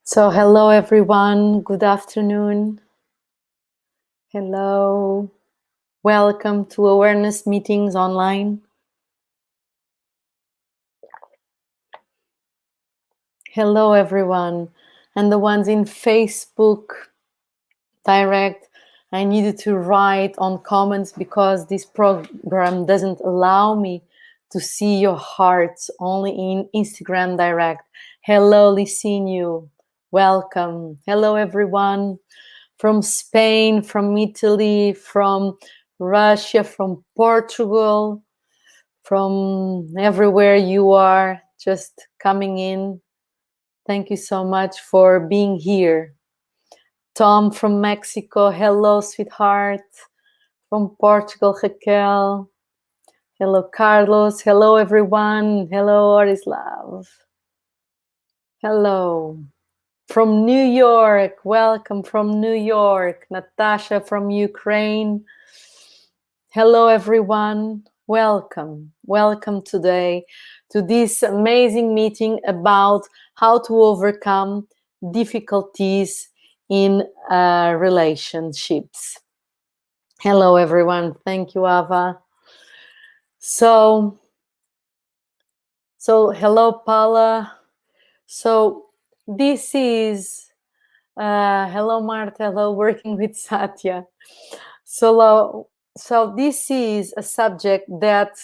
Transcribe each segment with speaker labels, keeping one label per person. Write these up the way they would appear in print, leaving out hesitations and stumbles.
Speaker 1: So hello everyone, good afternoon. Hello, welcome to awareness meetings online. Hello everyone, and the ones in Facebook direct. I needed to write on comments because this program doesn't allow me to see your hearts, only in Instagram direct. Hello Licinio, welcome. Hello everyone. From Spain, from Italy, from Russia, from Portugal, from everywhere you are just coming in. Thank you so much for being here. Tom from Mexico, hello, sweetheart. From Portugal, Raquel. Hello, Carlos. Hello, everyone. Hello, Orislav. Hello. From New York, welcome from New York. Natasha from Ukraine. Hello, everyone. Welcome. Welcome today to this amazing meeting about how to overcome difficulties in relationships. Hello, everyone. Thank you, Ava. So hello, Paula. So this is hello, Marta. Hello, working with Satya. So this is a subject that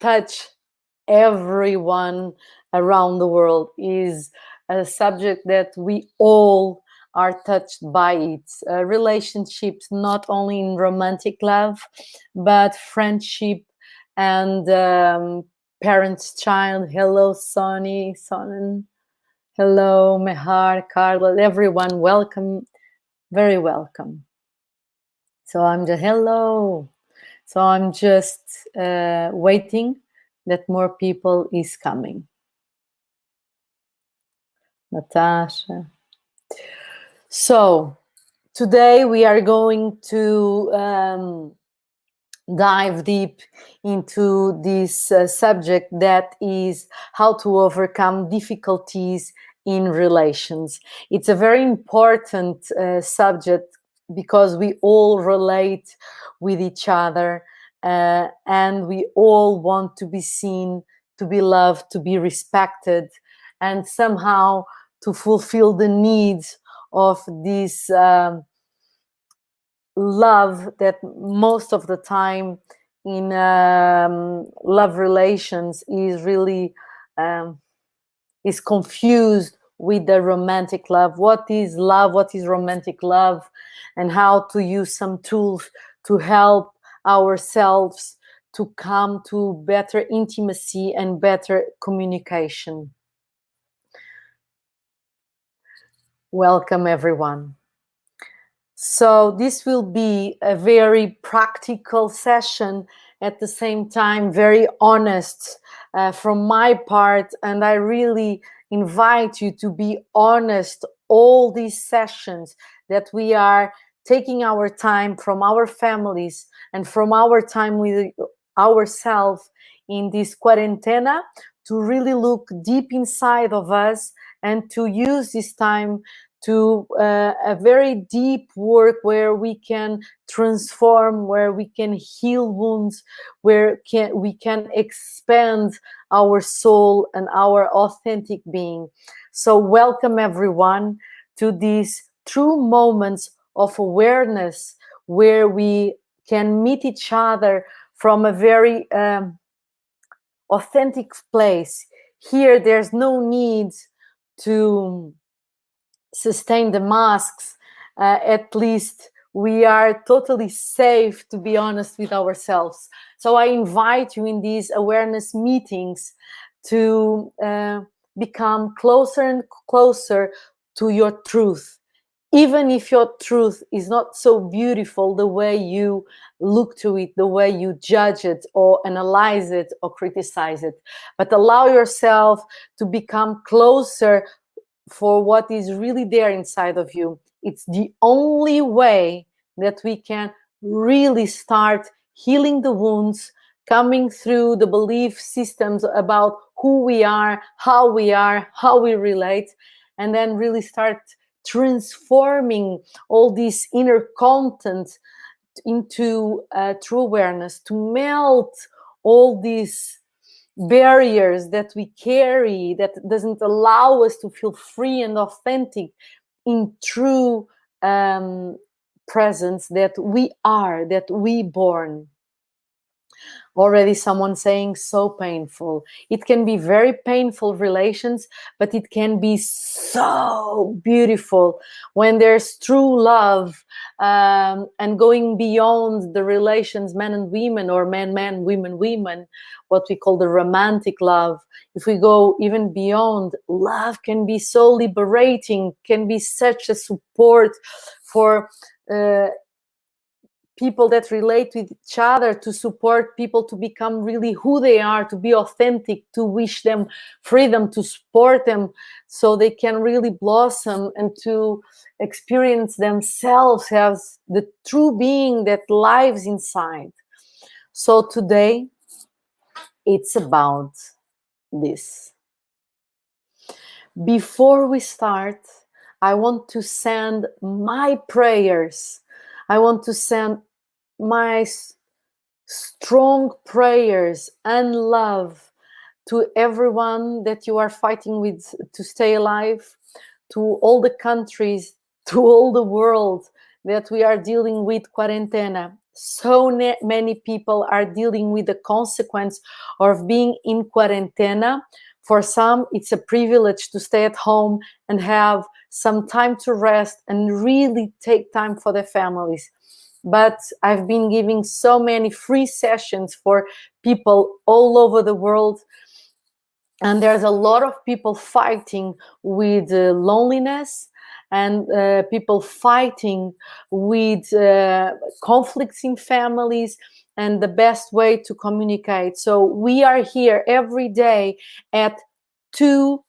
Speaker 1: touch everyone around the world. Is a subject that we all are touched by it. Relationships, not only in romantic love, but friendship and parents-child. Hello, Sonny, Sonnen. Hello, Mehar, Carla, everyone. Welcome, very welcome. So I'm just hello. So I'm just waiting that more people is coming. Natasha. So today we are going to dive deep into this subject that is how to overcome difficulties in relations. It's a very important subject because we all relate with each other and we all want to be seen, to be loved, to be respected, and somehow to fulfill the needs of this love that most of the time in love relations is really is confused with the romantic love. What is love? What is romantic love? And how to use some tools to help ourselves to come to better intimacy and better communication. Welcome, everyone. So this will be a very practical session, at the same time very honest from my part, and I really invite you to be honest all these sessions that we are taking our time from our families and from our time with ourselves in this quarantena to really look deep inside of us and to use this time to a very deep work where we can transform, where we can heal wounds, where we can expand our soul and our authentic being. So welcome everyone to these true moments of awareness where we can meet each other from a very authentic place. Here there's no need to sustain the masks. At least we are totally safe to be honest with ourselves. So I invite you in these awareness meetings to become closer and closer to your truth, even if your truth is not so beautiful the way you look to it, the way you judge it or analyze it or criticize it, but allow yourself to become closer for what is really there inside of you. It's the only way that we can really start healing the wounds, coming through the belief systems about who we are, how we relate, and then really start transforming all this inner content into true awareness, to melt all these barriers that we carry that doesn't allow us to feel free and authentic in true presence that we are, that we born. Already someone saying so painful. It can be very painful relations, but it can be so beautiful when there's true love, and going beyond the relations men and women, or men women women, what we call the romantic love. If we go even beyond, love can be so liberating, can be such a support for people that relate with each other, to support people to become really who they are, to be authentic, to wish them freedom, to support them so they can really blossom and to experience themselves as the true being that lives inside. So today it's about this. Before we start, I want to send my prayers. I want to send my strong prayers and love to everyone that you are fighting with to stay alive, to all the countries, to all the world that we are dealing with quarantena. So many people are dealing with the consequence of being in quarantena. For some, it's a privilege to stay at home and have some time to rest and really take time for their families. But I've been giving so many free sessions for people all over the world, and there's a lot of people fighting with loneliness, and people fighting with conflicts in families, and the best way to communicate. So we are here every day at 2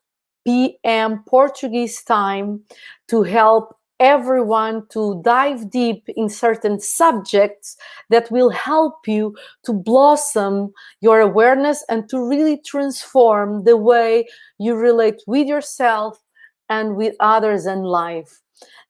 Speaker 1: p.m. Portuguese time to help everyone to dive deep in certain subjects that will help you to blossom your awareness and to really transform the way you relate with yourself and with others in life.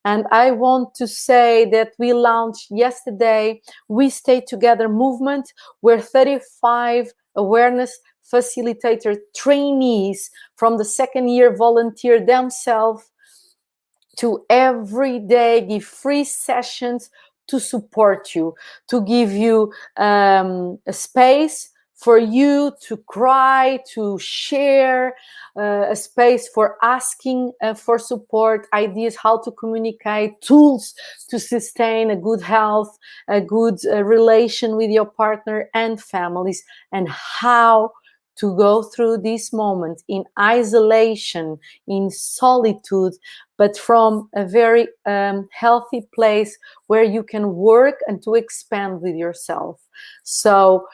Speaker 1: And I want to say that we launched yesterday We Stay Together movement, where 35 awareness facilitator trainees from the second year volunteer themselves to every day give free sessions to support you, to give you a space for you to cry, to share, a space for asking for support, ideas how to communicate, tools to sustain a good health, a good relation with your partner and families, and how to go through this moment in isolation, in solitude, but from a very healthy place where you can work and to expand with yourself. So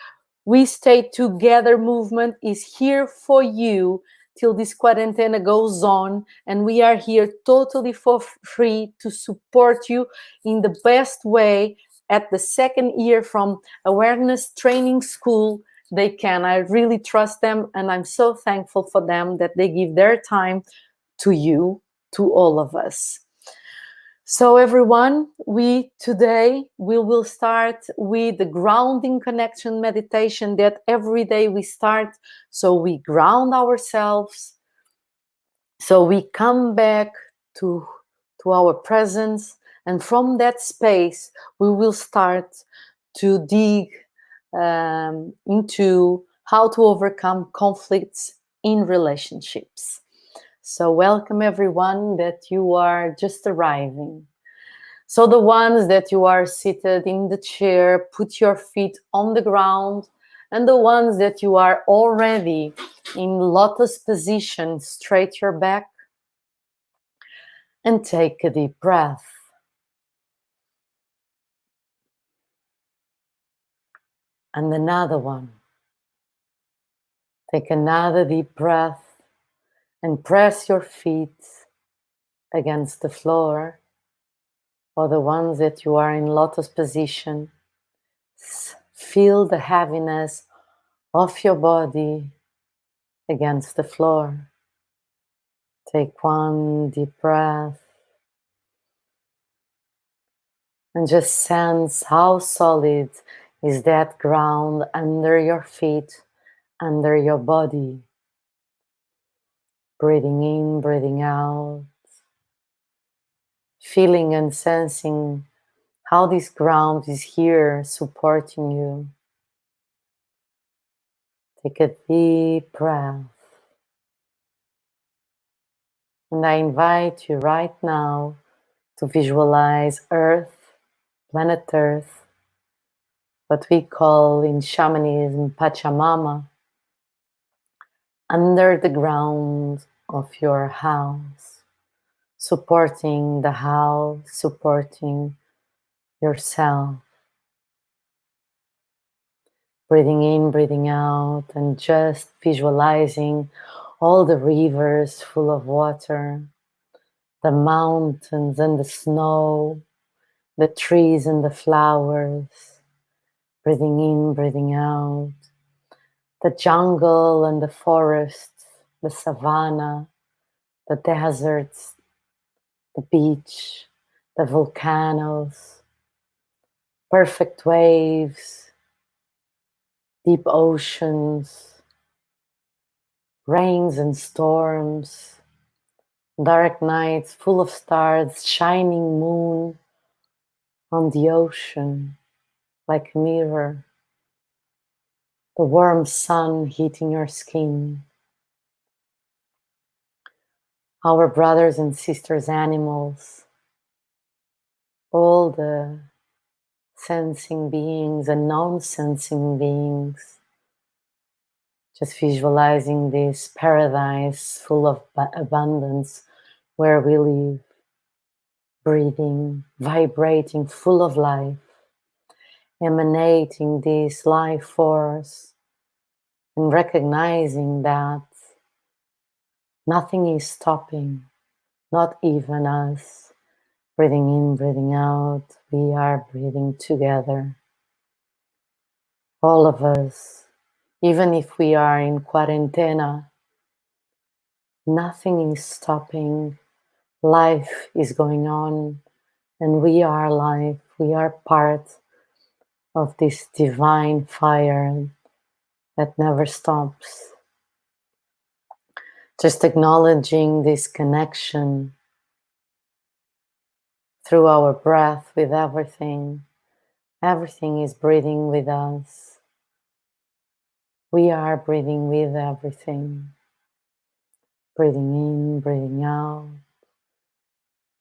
Speaker 1: We Stay Together movement is here for you till this quarantena goes on, and we are here totally for free to support you in the best way at the second year from Awareness Training School. They can. I really trust them, and I'm so thankful for them that they give their time to you, to all of us. So everyone, today we will start with the grounding connection meditation that every day we start. So we ground ourselves, so we come back to our presence, and from that space we will start to dig into how to overcome conflicts in relationships. So welcome everyone that you are just arriving. So the ones that you are seated in the chair, put your feet on the ground, and the ones that you are already in lotus position, straight your back and take a deep breath. And another one. Take another deep breath and press your feet against the floor, or the ones that you are in lotus position. Feel the heaviness of your body against the floor. Take one deep breath and just sense how solid is that ground under your feet, under your body. Breathing in, breathing out, feeling and sensing how this ground is here supporting you. Take a deep breath. And I invite you right now to visualize Earth, planet Earth, what we call in shamanism Pachamama, under the ground of your house, supporting the house, supporting yourself. Breathing in, breathing out, and just visualizing all the rivers full of water, the mountains and the snow, the trees and the flowers. Breathing in, breathing out, the jungle and the forest, the savanna, the deserts, the beach, the volcanoes, perfect waves, deep oceans, rains and storms, dark nights full of stars, shining moon on the ocean like a mirror, the warm sun heating your skin, our brothers and sisters animals, all the sensing beings and non-sensing beings, just visualizing this paradise full of abundance where we live, breathing, vibrating, full of life, emanating this life force and recognizing that nothing is stopping, not even us. Breathing in, breathing out, we are breathing together. All of us, even if we are in quarantena, nothing is stopping. Life is going on, and we are life. We are part of this divine fire that never stops. Just acknowledging this connection through our breath with everything. Everything is breathing with us. We are breathing with everything. Breathing in, breathing out,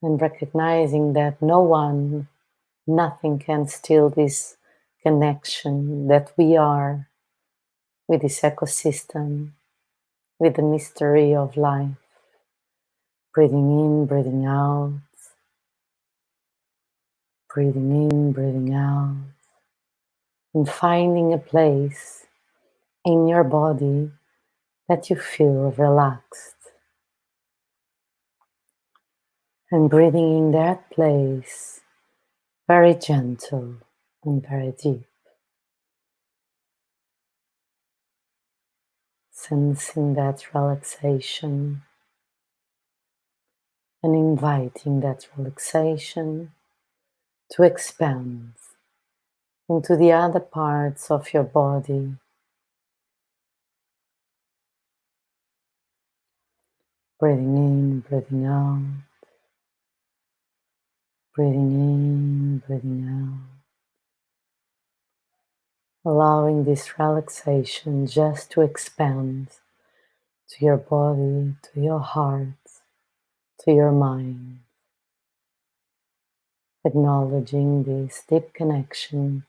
Speaker 1: and recognizing that no one, nothing can steal this connection that we are with this ecosystem, with the mystery of life. Breathing in, breathing out, breathing in, breathing out, and finding a place in your body that you feel relaxed. And breathing in that place, very gentle and very deep. Sensing that relaxation and inviting that relaxation to expand into the other parts of your body. Breathing in, breathing out, breathing in, breathing out. Allowing this relaxation just to expand to your body, to your heart, to your mind. Acknowledging this deep connection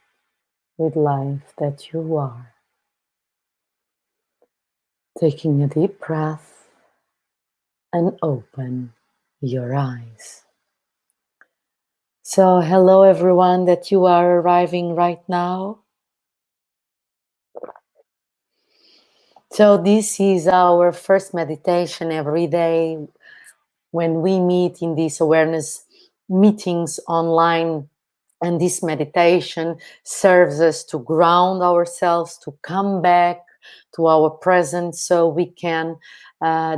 Speaker 1: with life that you are. Taking a deep breath and open your eyes. So, hello everyone that you are arriving right now. So, this is our first meditation every day when we meet in these awareness meetings online. And this meditation serves us to ground ourselves, to come back to our present so we can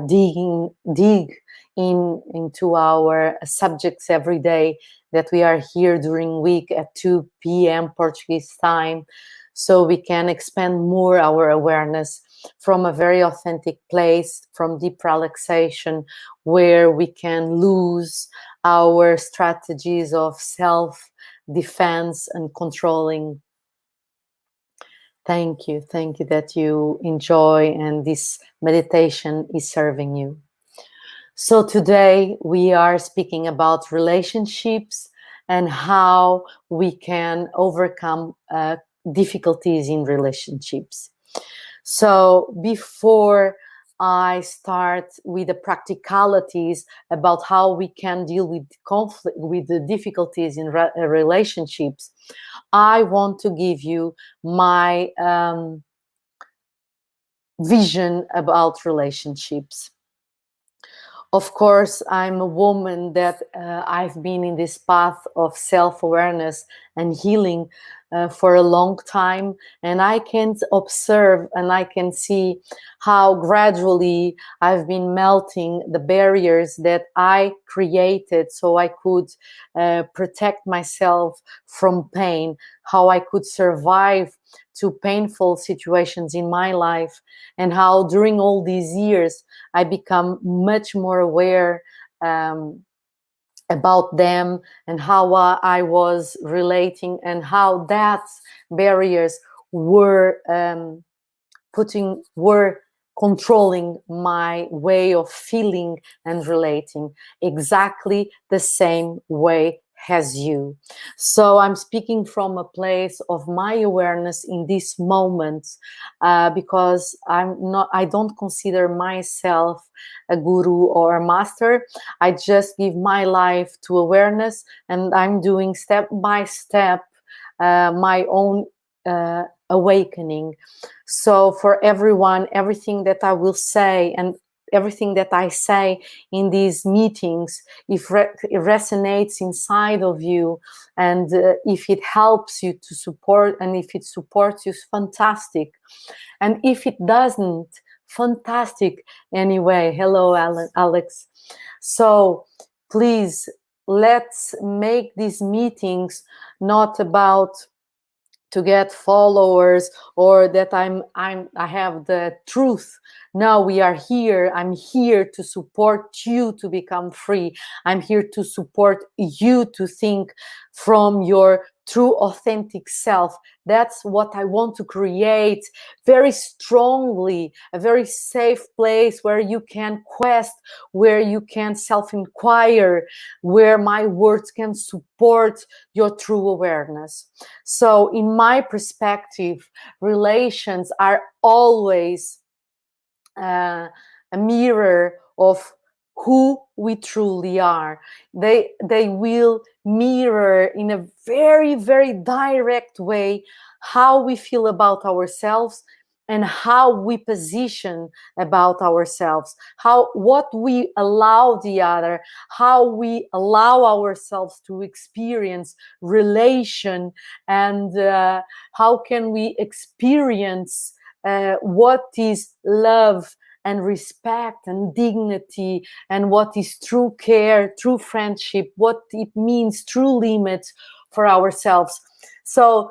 Speaker 1: dig into our subjects every day, that we are here during week at 2 p.m. Portuguese time, so we can expand more our awareness from a very authentic place, from deep relaxation, where we can lose our strategies of self-defense and controlling. Thank you that you enjoy and this meditation is serving you. So today we are speaking about relationships and how we can overcome difficulties in relationships. So before I start with the practicalities about how we can deal with conflict, with the difficulties in relationships, I want to give you my vision about relationships. Of course, I'm a woman that I've been in this path of self-awareness and healing for a long time, and I can observe and I can see how gradually I've been melting the barriers that I created so I could protect myself from pain, how I could survive to painful situations in my life, and how during all these years I become much more aware about them and how I was relating, and how that barriers were controlling my way of feeling and relating, exactly the same way as you. So I'm speaking from a place of my awareness in this moment, because I don't consider myself a guru or a master. I just give my life to awareness, and I'm doing step by step my own awakening. So for everyone, everything that I will say and everything that I say in these meetings, if it resonates inside of you, and if it helps you to support, and if it supports you, fantastic. And if it doesn't, fantastic anyway. Hello, Alex. So please, let's make these meetings not about to get followers, or that I have the truth. No, we are here. I'm here to support you to become free. I'm here to support you to think from your true authentic self. That's what I want to create very strongly, a very safe place where you can quest, where you can self-inquire, where my words can support your true awareness. So in my perspective, relations are always a mirror of who we truly are. They will mirror in a very, very direct way how we feel about ourselves and how we position about ourselves, what we allow the other, how we allow ourselves to experience relation, and how can we experience what is love and respect and dignity, and what is true care, true friendship, what it means, true limits for ourselves. So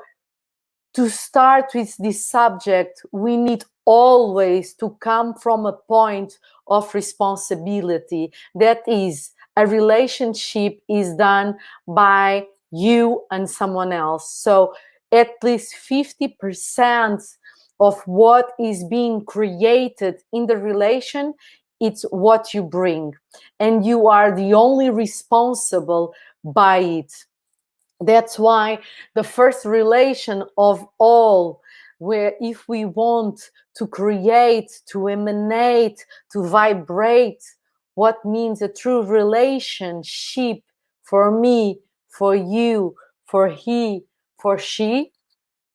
Speaker 1: to start with this subject, we need always to come from a point of responsibility. That is, a relationship is done by you and someone else. So at least 50% of what is being created in the relation, it's what you bring. And you are the only responsible by it. That's why the first relation of all, where if we want to create, to emanate, to vibrate, what means a true relationship for me, for you, for he, for she,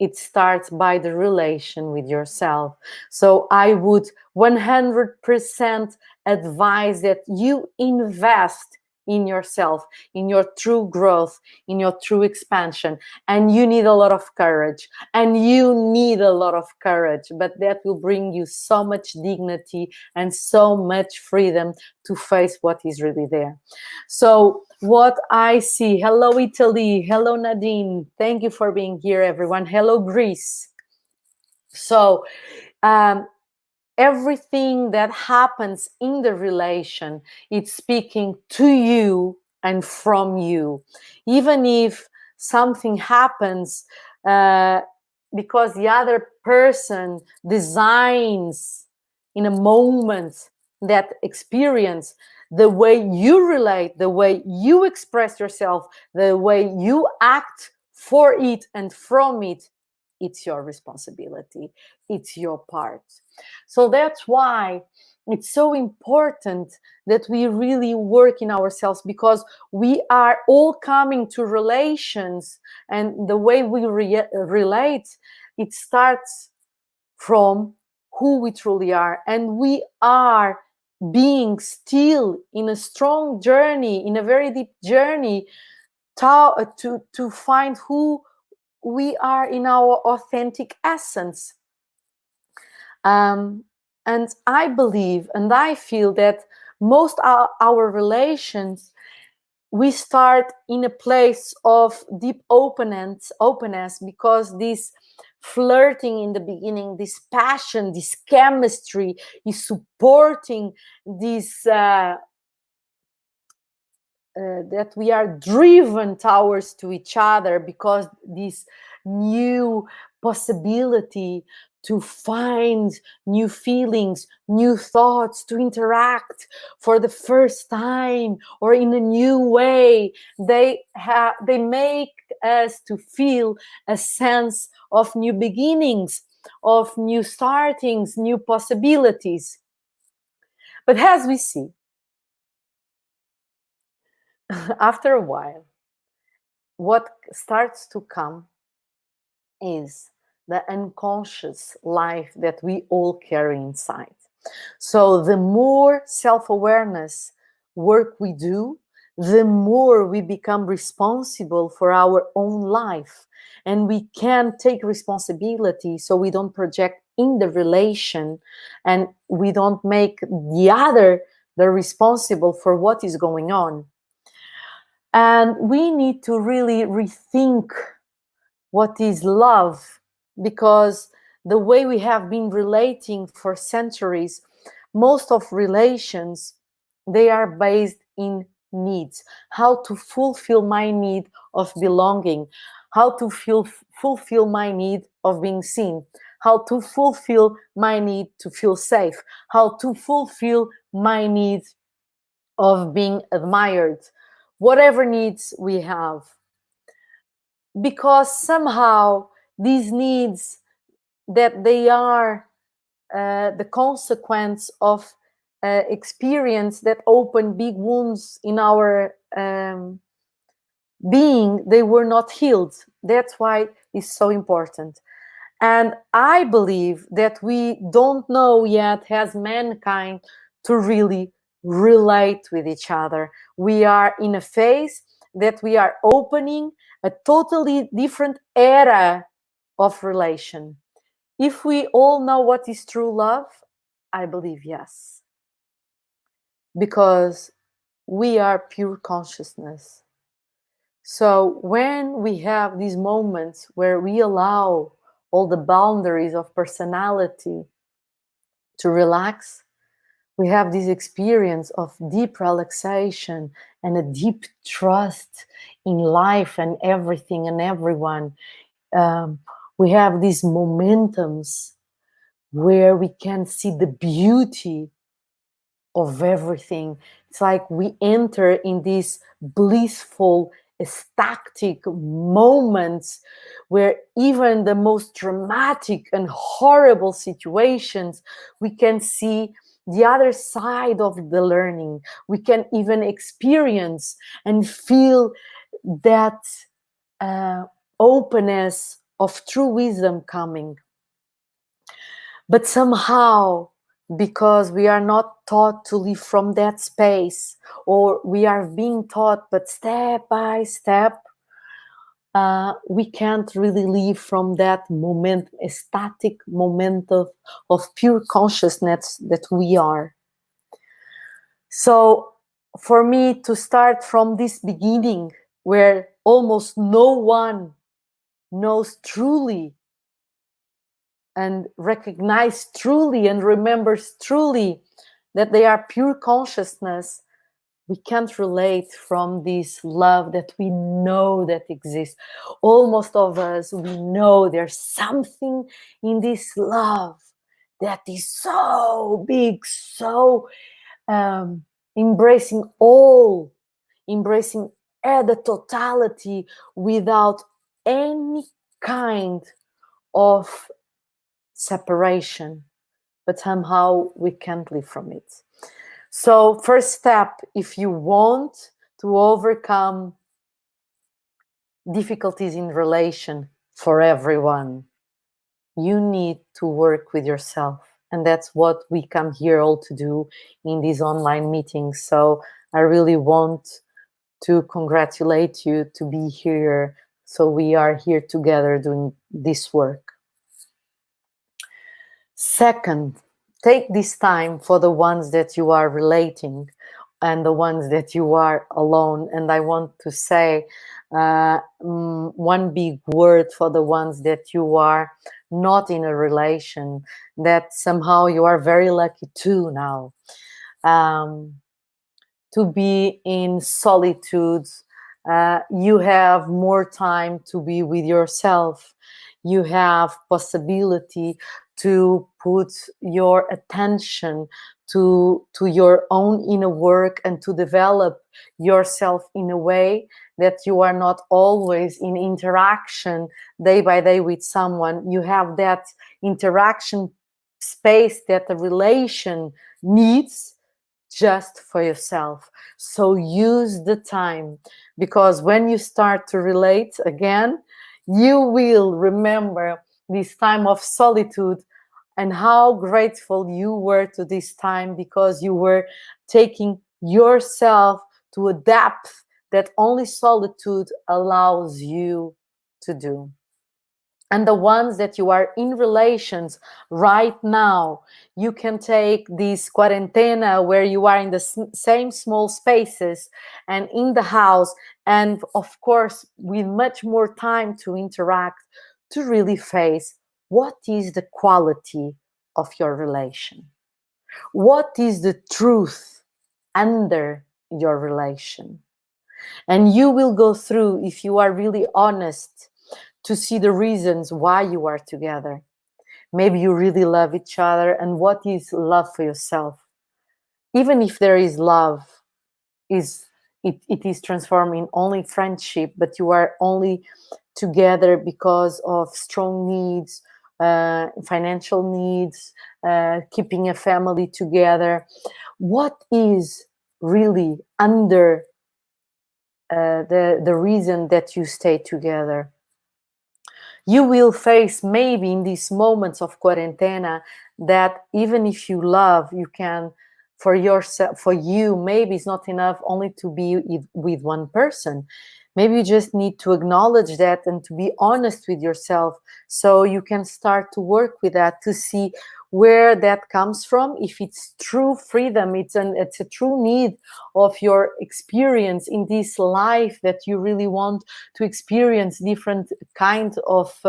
Speaker 1: it starts by the relation with yourself. So I would 100% advise that you invest in yourself, in your true growth, in your true expansion. And you need a lot of courage. And you need a lot of courage, but that will bring you so much dignity and so much freedom to face what is really there. So what I see, hello Italy, hello Nadine, thank you for being here, everyone. Hello Greece. So everything that happens in the relation, it's speaking to you and from you. Even if something happens because the other person designs in a moment that experience, the way you relate, the way you express yourself, the way you act for it and from it, it's your responsibility. It's your part. So that's why it's so important that we really work in ourselves, because we are all coming to relations, and the way we relate, it starts from who we truly are. And we are being still in a strong journey, in a very deep journey to find who we are in our authentic essence. And I believe and I feel that most of our relations, we start in a place of deep openness, because this flirting in the beginning, this passion, this chemistry is supporting this that we are driven towards to each other, because this new possibility to find new feelings, new thoughts, to interact for the first time or in a new way, they make us to feel a sense of new beginnings, of new startings, new possibilities. But as we see, after a while, what starts to come is the unconscious life that we all carry inside. So the more self-awareness work we do, the more we become responsible for our own life, and we can take responsibility, so we don't project in the relation, and we don't make the other the responsible for what is going on. And we need to really rethink what is love, because the way we have been relating for centuries, most of relations, they are based in needs. How to fulfill my need of belonging, how to fulfill my need of being seen, how to fulfill my need to feel safe, how to fulfill my need of being admired, whatever needs we have. Because somehow these needs, that they are the consequence of experience that open big wounds in our being, they were not healed. That's why it's so important. And I believe that we don't know yet, as mankind, to really relate with each other. We are in a phase that we are opening a totally different era of relation. If we all know what is true love, I believe yes. Because we are pure consciousness. So when we have these moments where we allow all the boundaries of personality to relax, we have this experience of deep relaxation and a deep trust in life and everything and everyone. We have these momentums where we can see the beauty of everything. It's like we enter in these blissful, ecstatic moments where even the most dramatic and horrible situations, we can see the other side of the learning. We can even experience and feel that openness of true wisdom coming. But somehow because we are not taught to live from that space, or we are being taught, but step by step, we can't really live from that moment, a static moment of pure consciousness that we are. So for me to start from this beginning, where almost no one knows truly and recognize truly and remembers truly that they are pure consciousness, we can't relate from this love that we know that exists. Almost of us, we know there's something in this love that is so big, so embracing all, embracing the totality without any kind of separation, but somehow we can't live from it. So first step, if you want to overcome difficulties in relation for everyone, you need to work with yourself. And that's what we come here all to do in these online meetings. So I really want to congratulate you to be here. So we are here together doing this work. Second, take this time for the ones that you are relating and the ones that you are alone. And I want to say one big word for the ones that you are not in a relation, that somehow you are very lucky too now. To be in solitude, you have more time to be with yourself. You have possibility to put your attention to your own inner work and to develop yourself in a way that you are not always in interaction day by day with someone. You have that interaction space that the relation needs just for yourself. So use the time, because when you start to relate again, you will remember this time of solitude and how grateful you were to this time, because you were taking yourself to a depth that only solitude allows you to do. And the ones that you are in relations right now, you can take this quarantena where you are in the same small spaces and in the house, and of course with much more time to interact, to really face what is the quality of your relation, what is the truth under your relation. And you will go through, if you are really honest, to see the reasons why you are together. Maybe you really love each other, and what is love for yourself? Even if there is love, it is transformed in only friendship, but you are only together because of strong needs, financial needs, keeping a family together. What is really under the reason that you stay together? You will face maybe in these moments of quarantena that even if you love, you can, for yourself, for you, maybe it's not enough only to be with one person. Maybe you just need to acknowledge that and to be honest with yourself, so you can start to work with that, to see where that comes from. If it's true freedom, it's a true need of your experience in this life, that you really want to experience different kind of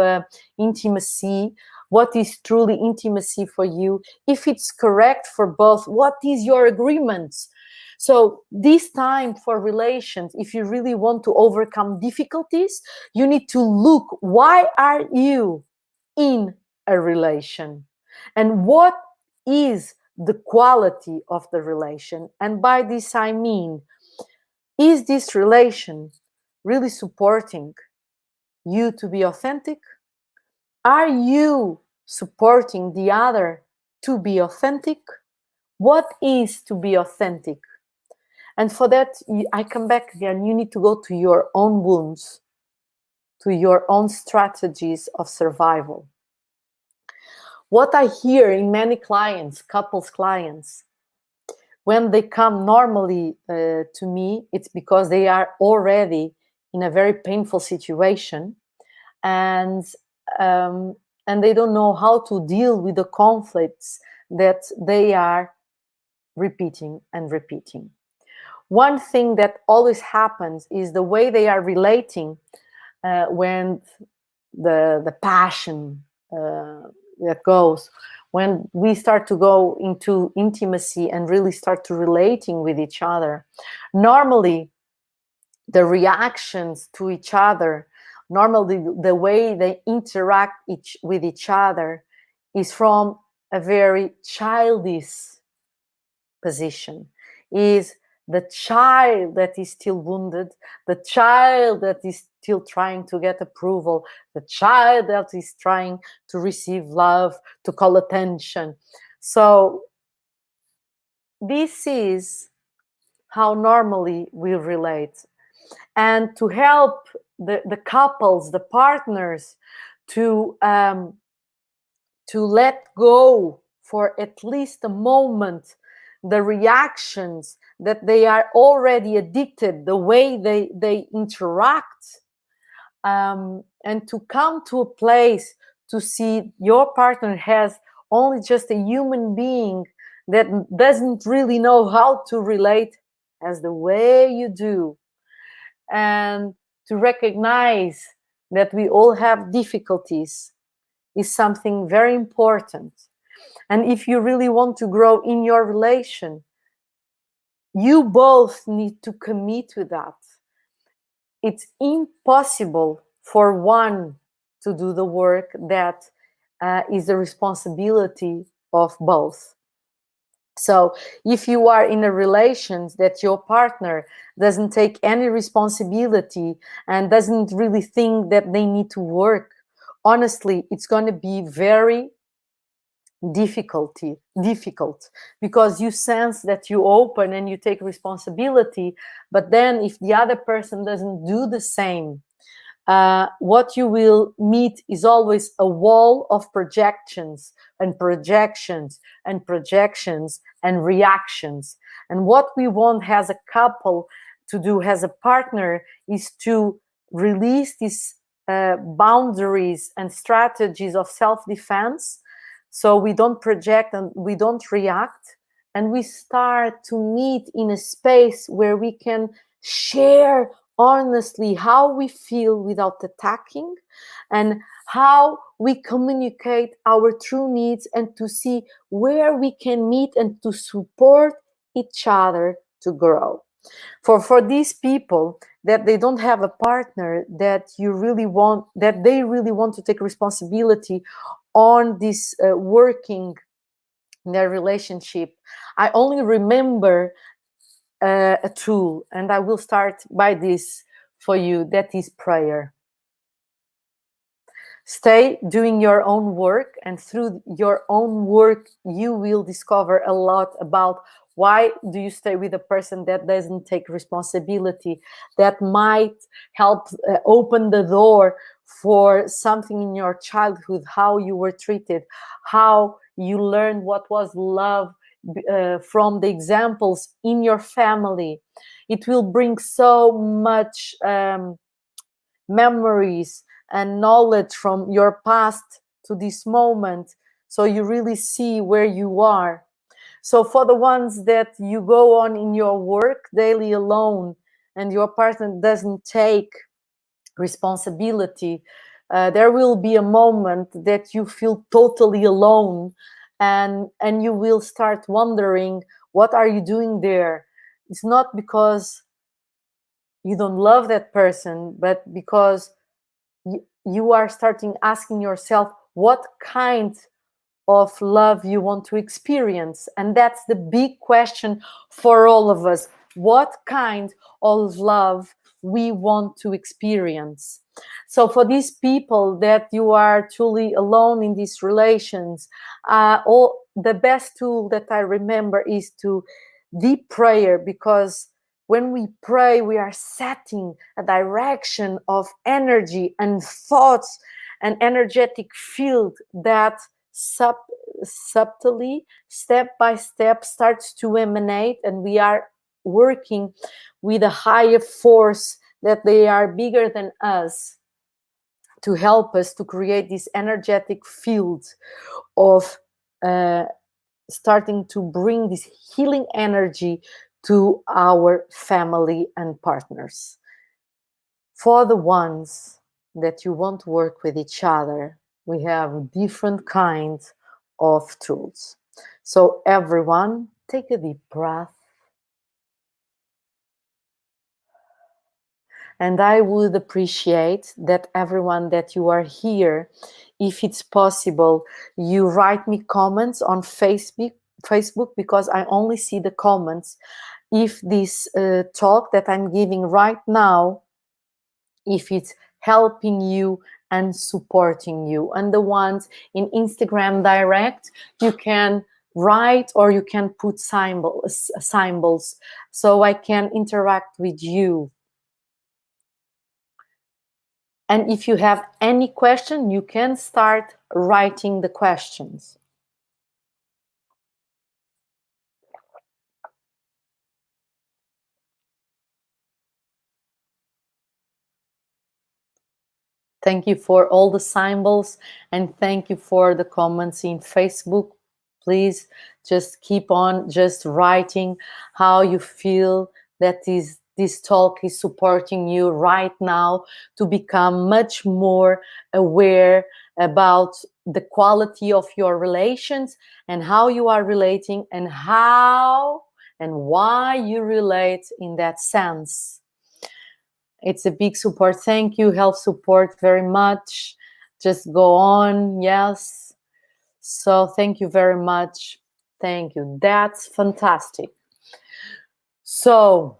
Speaker 1: intimacy. What is truly intimacy for you? If it's correct for both, what is your agreements? So this time for relations, if you really want to overcome difficulties, you need to look, why are you in a relation? And what is the quality of the relation? And by this I mean, is this relation really supporting you to be authentic? Are you supporting the other to be authentic? What is to be authentic? And for that, I come back again, you need to go to your own wounds, to your own strategies of survival. What I hear in many clients, couples clients, when they come normally to me, it's because they are already in a very painful situation, and um, and they don't know how to deal with the conflicts that they are repeating and repeating. One thing that always happens is the way they are relating when the passion that goes, when we start to go into intimacy and really start to relating with each other. Normally, the reactions to each other, normally the way they interact with each other is from a very childish position, is the child that is still wounded, the child that is still trying to get approval, the child that is trying to receive love, to call attention. So this is how normally we relate. And to help the couples, the partners, to let go for at least a moment the reactions that they are already addicted, the way they interact, and to come to a place to see your partner has only just a human being that doesn't really know how to relate as the way you do, and to recognize that we all have difficulties is something very important. And if you really want to grow in your relation, you both need to commit to that. It's impossible for one to do the work that is the responsibility of both. So if you are in a relation that your partner doesn't take any responsibility and doesn't really think that they need to work, honestly, it's going to be very difficult, because you sense that you open and you take responsibility, but then if the other person doesn't do the same, what you will meet is always a wall of projections and projections and projections and reactions. And what we want as a couple to do, as a partner, is to release these boundaries and strategies of self-defense, so we don't project and we don't react, and we start to meet in a space where we can share honestly how we feel without attacking, and how we communicate our true needs, and to see where we can meet and to support each other to grow. For these people that they don't have a partner that you really want, that they really want to take responsibility on this working in their relationship, I only remember a tool, and I will start by this for you, that is prayer. Stay doing your own work, and through your own work you will discover a lot about why do you stay with a person that doesn't take responsibility, that might help open the door for something in your childhood, how you were treated, how you learned what was love from the examples in your family. It will bring so much memories and knowledge from your past to this moment, so you really see where you are. So for the ones that you go on in your work daily alone and your partner doesn't take responsibility, there will be a moment that you feel totally alone, and you will start wondering, what are you doing there? It's not because you don't love that person, but because you are starting asking yourself what kind of love you want to experience. And that's the big question for all of us. What kind of love we want to experience? So for these people that you are truly alone in these relations, the best tool that I remember is to deep prayer, because when we pray, we are setting a direction of energy and thoughts, an energetic field that subtly, step by step, starts to emanate, and we are working with a higher force that they are bigger than us to help us to create this energetic field of starting to bring this healing energy to our family and partners. For the ones that you want to work with each other, we have different kinds of tools. So everyone, take a deep breath. And I would appreciate that everyone that you are here, if it's possible, you write me comments on Facebook, because I only see the comments. If this talk that I'm giving right now, if it's helping you and supporting you. And the ones in Instagram direct, you can write or you can put symbols so I can interact with you. And if you have any question, you can start writing the questions. Thank you for all the symbols, and thank you for the comments in Facebook. Please just keep on just writing how you feel that this talk is supporting you right now to become much more aware about the quality of your relations and how you are relating and how and why you relate in that sense. It's a big support. Thank you, health support, very much. Just go on. Yes. So thank you very much. Thank you. That's fantastic. So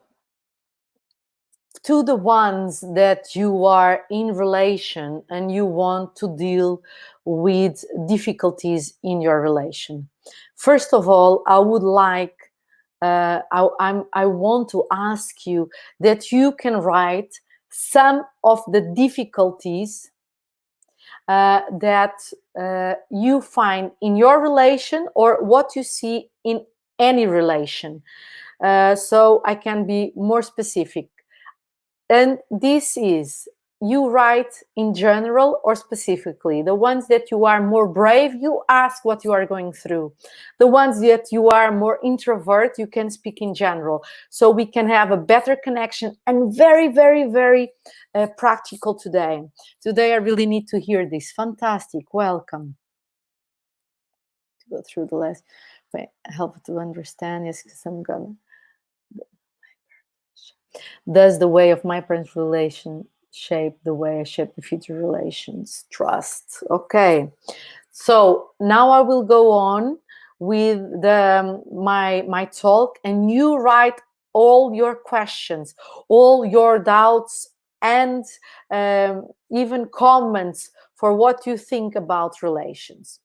Speaker 1: to the ones that you are in relation and you want to deal with difficulties in your relation. First of all, I would like I want to ask you that you can write some of the difficulties that you find in your relation or what you see in any relation. So I can be more specific. And this is, you write in general or specifically. The ones that you are more brave, you ask what you are going through. The ones that you are more introvert, you can speak in general. So we can have a better connection and very, very, very practical today. Today I really need to hear this. Fantastic. Welcome. To go through the list. Help to understand. Yes, because I'm gonna. Does the way of my parents' relation shape the way I shape the future relations? Trust. Okay. So now I will go on with my talk, and you write all your questions, all your doubts, and even comments for what you think about relations.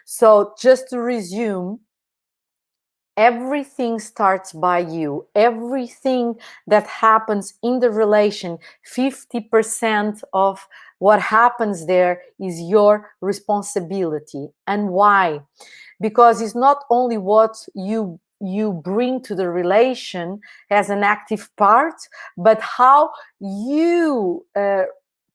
Speaker 1: So just to resume, everything starts by you. Everything that happens in the relation, 50% of what happens there is your responsibility. And why? Because it's not only what you bring to the relation as an active part, but how you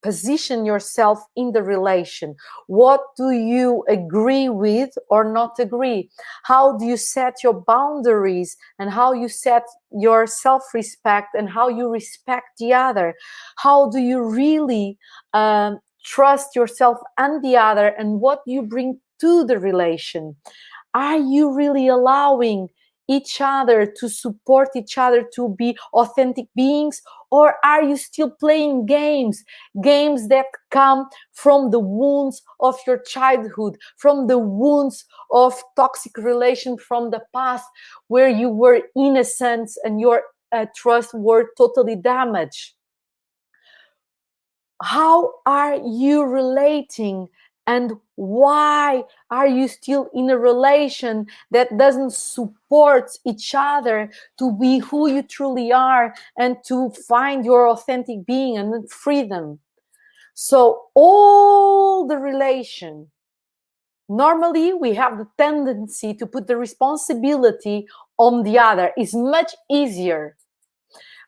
Speaker 1: position yourself in the relation. What do you agree with or not agree? How do you set your boundaries and how you set your self-respect and how you respect the other? How do you really trust yourself and the other, and what you bring to the relation? Are you really allowing each other to support each other to be authentic beings, or are you still playing games that come from the wounds of your childhood, from the wounds of toxic relation from the past, where you were innocent and your trust were totally damaged? How are you relating, and why are you still in a relation that doesn't support each other to be who you truly are and to find your authentic being and freedom? So all the relation Normally, we have the tendency to put the responsibility on the other. It's much easier.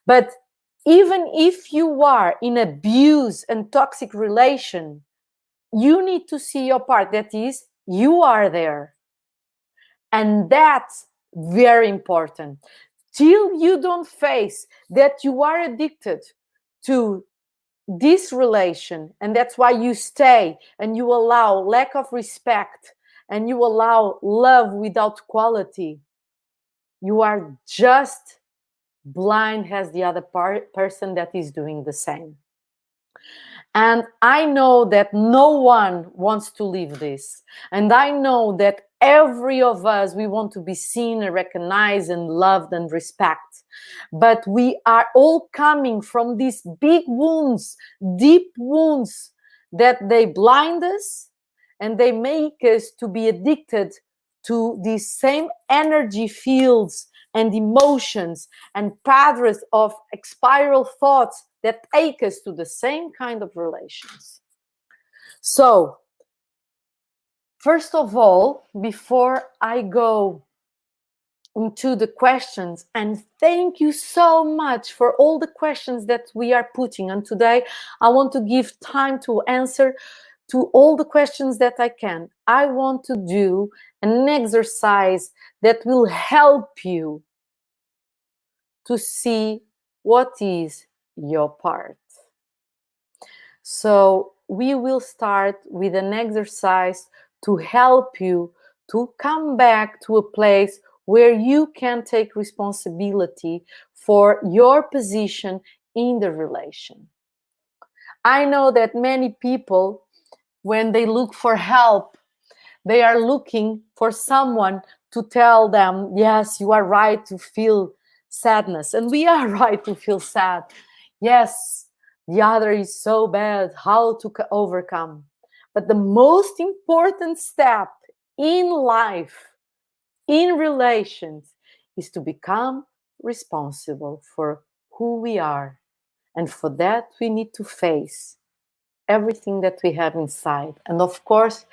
Speaker 1: But even if you are in abuse and toxic relation, you need to see your part. That is, you are there. And that's very important. Till you don't face that you are addicted to this relation, and that's why you stay and you allow lack of respect and you allow love without quality, you are just blind as the other person that is doing the same. And I know that no one wants to live this. And I know that every of us, we want to be seen and recognized and loved and respect. But we are all coming from these big wounds, deep wounds, that they blind us and they make us to be addicted to these same energy fields and emotions and patterns of spiral thoughts that take us to the same kind of relations. So, first of all, before I go into the questions, and thank you so much for all the questions that we are putting, and today I want to give time to answer to all the questions that I can. I want to do an exercise that will help you to see what is your part. So we will start with an exercise to help you to come back to a place where you can take responsibility for your position in the relation. I know that many people, when they look for help, they are looking for someone to tell them, yes, you are right to feel sadness. And we are right to feel sad. Yes, the other is so bad, how to overcome. But the most important step in life, in relations, is to become responsible for who we are. And for that, we need to face everything that we have inside. And of course,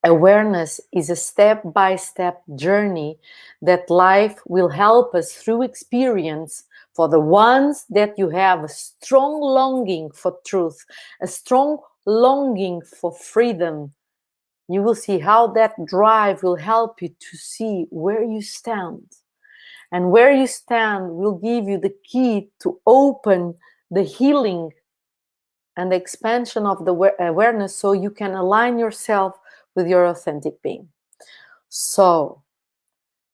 Speaker 1: awareness is a step-by-step journey that life will help us through experience. For the ones that you have a strong longing for truth, a strong longing for freedom, you will see how that drive will help you to see where you stand. And where you stand will give you the key to open the healing and the expansion of the awareness, so you can align yourself with your authentic being. So,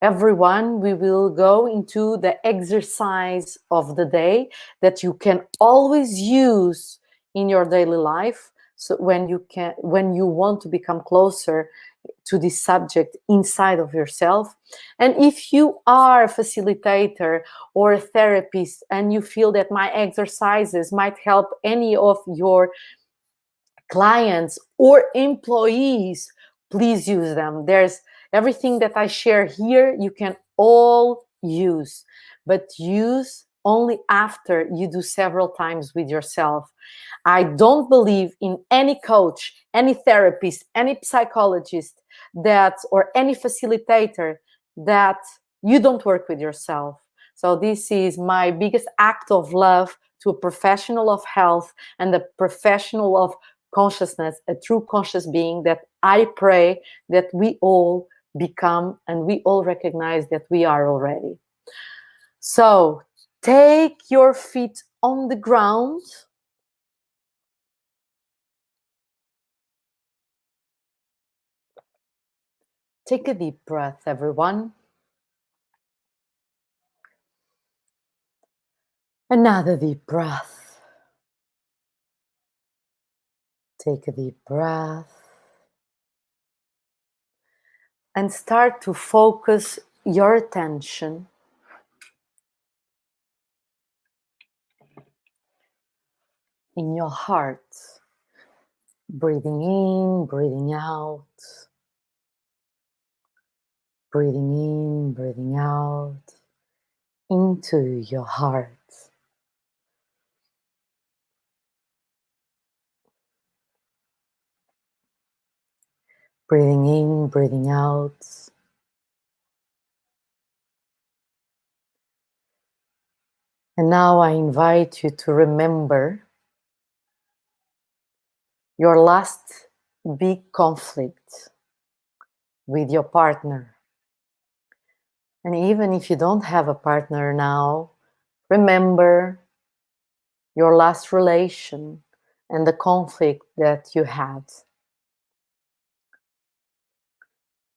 Speaker 1: everyone, we will go into the exercise of the day that you can always use in your daily life. So when you want to become closer to this subject inside of yourself. And if you are a facilitator or a therapist and you feel that my exercises might help any of your clients or employees, please use them. There's everything that I share here, you can all use, but use only after you do several times with yourself. I don't believe in any coach, any therapist, any psychologist that, or any facilitator that you don't work with yourself. So this is my biggest act of love to a professional of health and a professional of consciousness, a true conscious being, that I pray that we all become and we all recognize that we are already. So take your feet on the ground. Take a deep breath, everyone. Another deep breath. Take a deep breath. And start to focus your attention in your heart. Breathing in, breathing out. Breathing in, breathing out into your heart. Breathing in, breathing out. And now I invite you to remember your last big conflict with your partner. And even if you don't have a partner now, remember your last relation and the conflict that you had.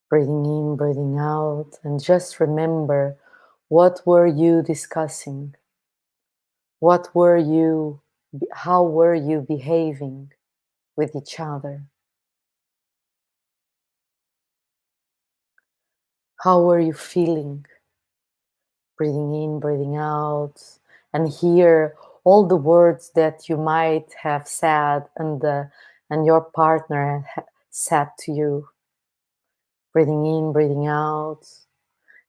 Speaker 1: Breathing in, breathing out, and just remember, what were you discussing? What were you, how were you behaving with each other? How were you feeling? Breathing in, breathing out, and hear all the words that you might have said and your partner said to you. Breathing in, breathing out.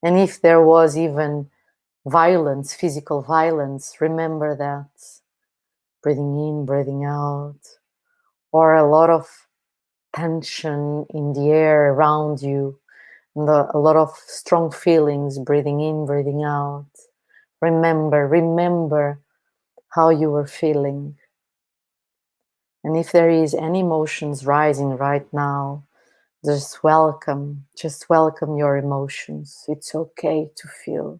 Speaker 1: And if there was even violence, physical violence, remember that. Breathing in, breathing out. Or a lot of tension in the air around you, and a lot of strong feelings, breathing in, breathing out. Remember how you were feeling. And if there is any emotions rising right now, just welcome your emotions. It's okay to feel.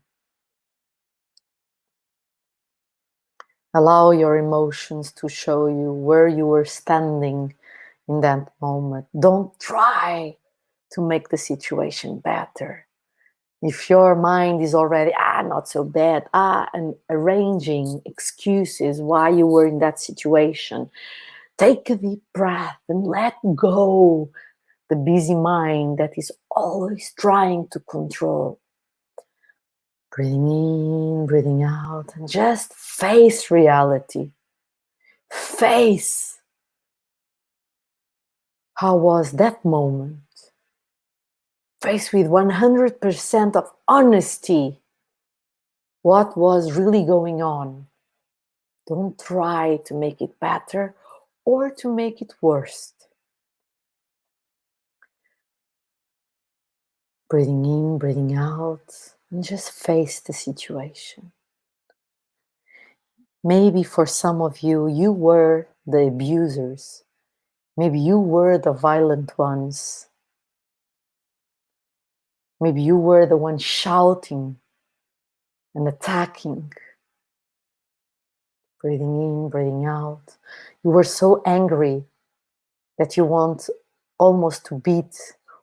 Speaker 1: Allow your emotions to show you where you were standing in that moment. Don't try to make the situation better. If your mind is already, not so bad, and arranging excuses why you were in that situation, take a deep breath and let go the busy mind that is always trying to control. Breathing in, breathing out, and just face reality. Face how was that moment. Face with 100% of honesty what was really going on. Don't try to make it better or to make it worse. Breathing in, breathing out, and just face the situation. Maybe for some of you, you were the abusers. Maybe you were the violent ones. Maybe you were the one shouting and attacking. Breathing in, breathing out. You were so angry that you want almost to beat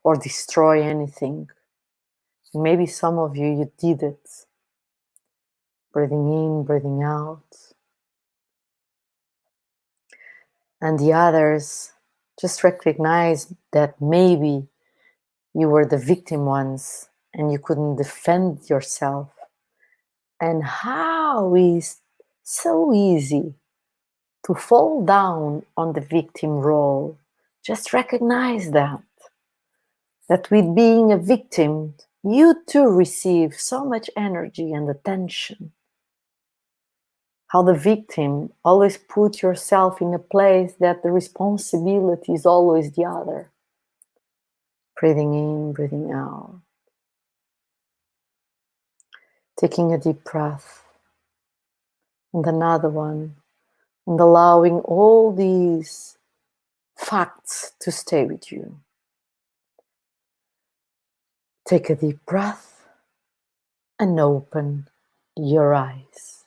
Speaker 1: or destroy anything. Maybe some of you, you did it. Breathing in, breathing out. And the others, just recognize that maybe you were the victim ones and you couldn't defend yourself. And how is so easy to fall down on the victim role. Just recognize that with being a victim, you too receive so much energy and attention. How the victim always puts yourself in a place that the responsibility is always the other. Breathing in, breathing out. Taking a deep breath. And another one. And allowing all these facts to stay with you. Take a deep breath and open your eyes.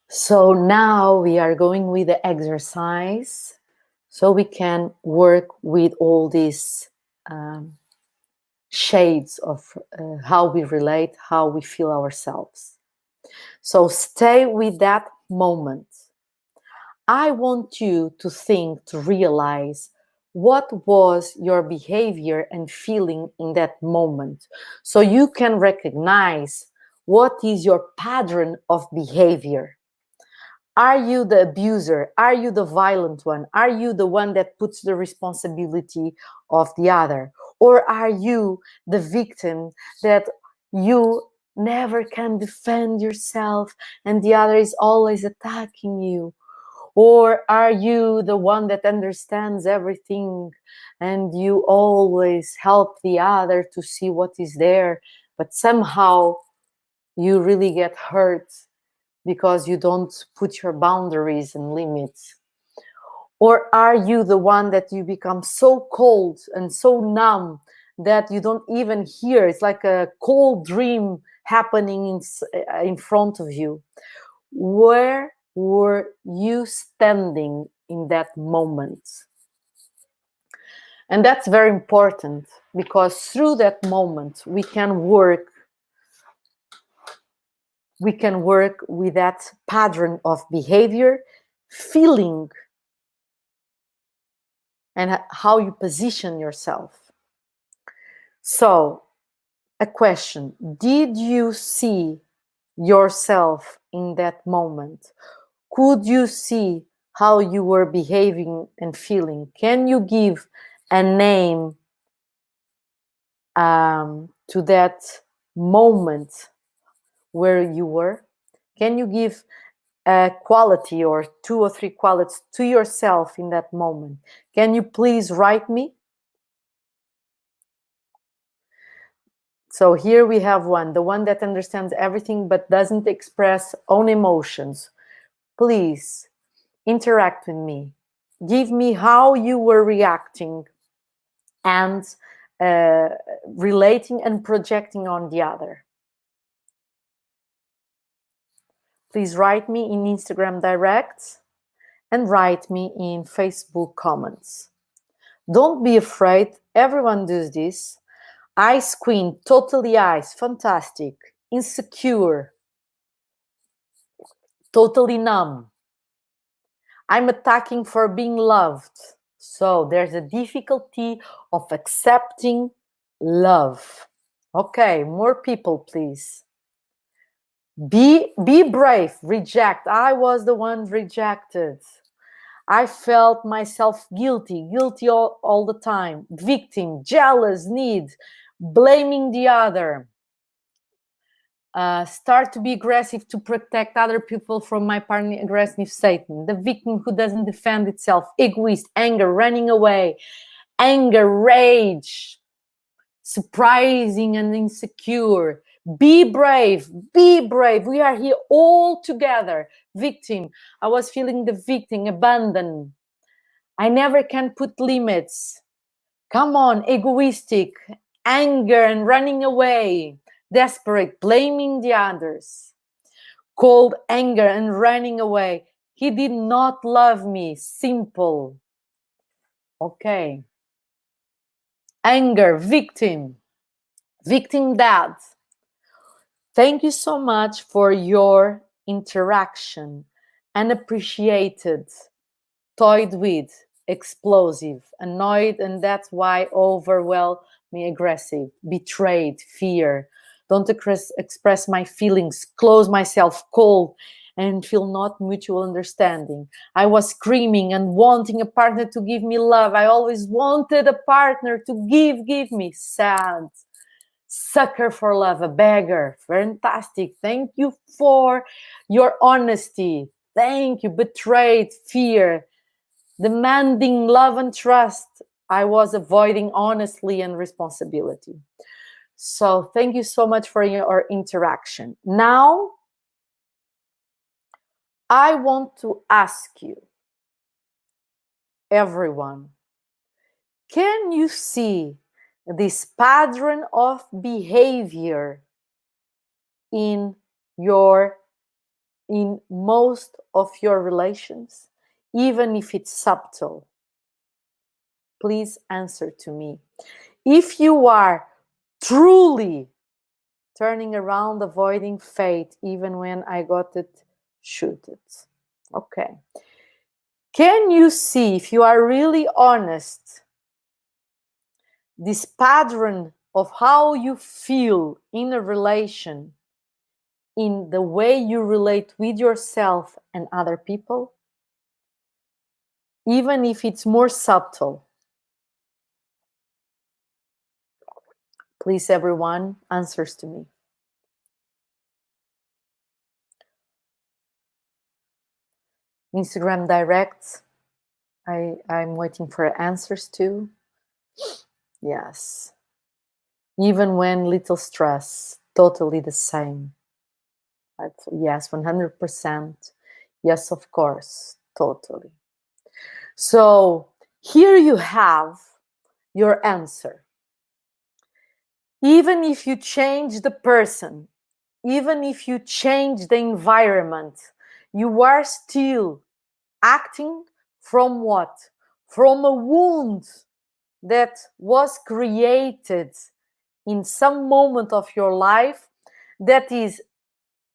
Speaker 1: So now we are going with the exercise so we can work with all these shades of how we relate, how we feel ourselves. So stay with that moment. I want you to think, to realize what was your behavior and feeling in that moment, so you can recognize what is your pattern of behavior. Are you the abuser? Are you the violent one? Are you the one that puts the responsibility of the other? Or are you the victim that you never can defend yourself and the other is always attacking you? Or are you the one that understands everything and you always help the other to see what is there, but somehow you really get hurt because you don't put your boundaries and limits? Or are you the one that you become so cold and so numb that you don't even hear? It's like a cold dream happening in front of you. Where were you standing in that moment? And that's very important, because through that moment we can work with that pattern of behavior, feeling, and how you position yourself. So, a question: did you see yourself in that moment? Could you see how you were behaving and feeling? Can you give a name to that moment where you were? Can you give a quality or 2 or 3 qualities to yourself in that moment? Can you please write me? So here we have one, the one that understands everything but doesn't express own emotions. Please interact with me. Give me how you were reacting and relating and projecting on the other. Please write me in Instagram direct and write me in Facebook comments. Don't be afraid. Everyone does this. Ice queen, totally ice, fantastic. Insecure, totally numb. I'm attacking for being loved. So there's a difficulty of accepting love. Okay, more people, please. Be brave. Reject. I was the one rejected. I felt myself guilty all the time. Victim, jealous, need, blaming the other. Start to be aggressive to protect other people from my partner, aggressive Satan. The victim who doesn't defend itself. Egoist, anger, running away. Anger, rage, surprising and insecure. Be brave, be brave. We are here all together. Victim, I was feeling the victim, abandoned. I never can put limits. Come on, egoistic, anger and running away. Desperate, blaming the others. Cold, anger and running away. He did not love me. Simple. Okay. Anger, victim. Victim dad. Thank you so much for your interaction. Unappreciated, toyed with, explosive, annoyed, and that's why overwhelming, aggressive, betrayed, fear. Don't express my feelings, close myself, cold, and feel not mutual understanding. I was screaming and wanting a partner to give me love. I always wanted a partner to give me. Sad. Sucker for love, a beggar. Fantastic. Thank you for your honesty. Thank you. Betrayed, fear, demanding love and trust. I was avoiding honestly and responsibility. So thank you so much for your interaction. Now, I want to ask you, everyone, can you see this pattern of behavior in most of your relations, even if it's subtle? Please answer to me. If you are truly turning around, avoiding fate, even when I got it, shoot it. Okay. Can you see, if you are really honest, this pattern of how you feel in a relation, in the way you relate with yourself and other people, even if it's more subtle? Please, everyone, answers to me. Instagram direct, I'm waiting for answers too. Yes. Even when little stress, totally the same. Yes, 100%. Yes, of course, totally. So here you have your answer. Even if you change the person, even if you change the environment, you are still acting from what? From a wound that was created in some moment of your life that is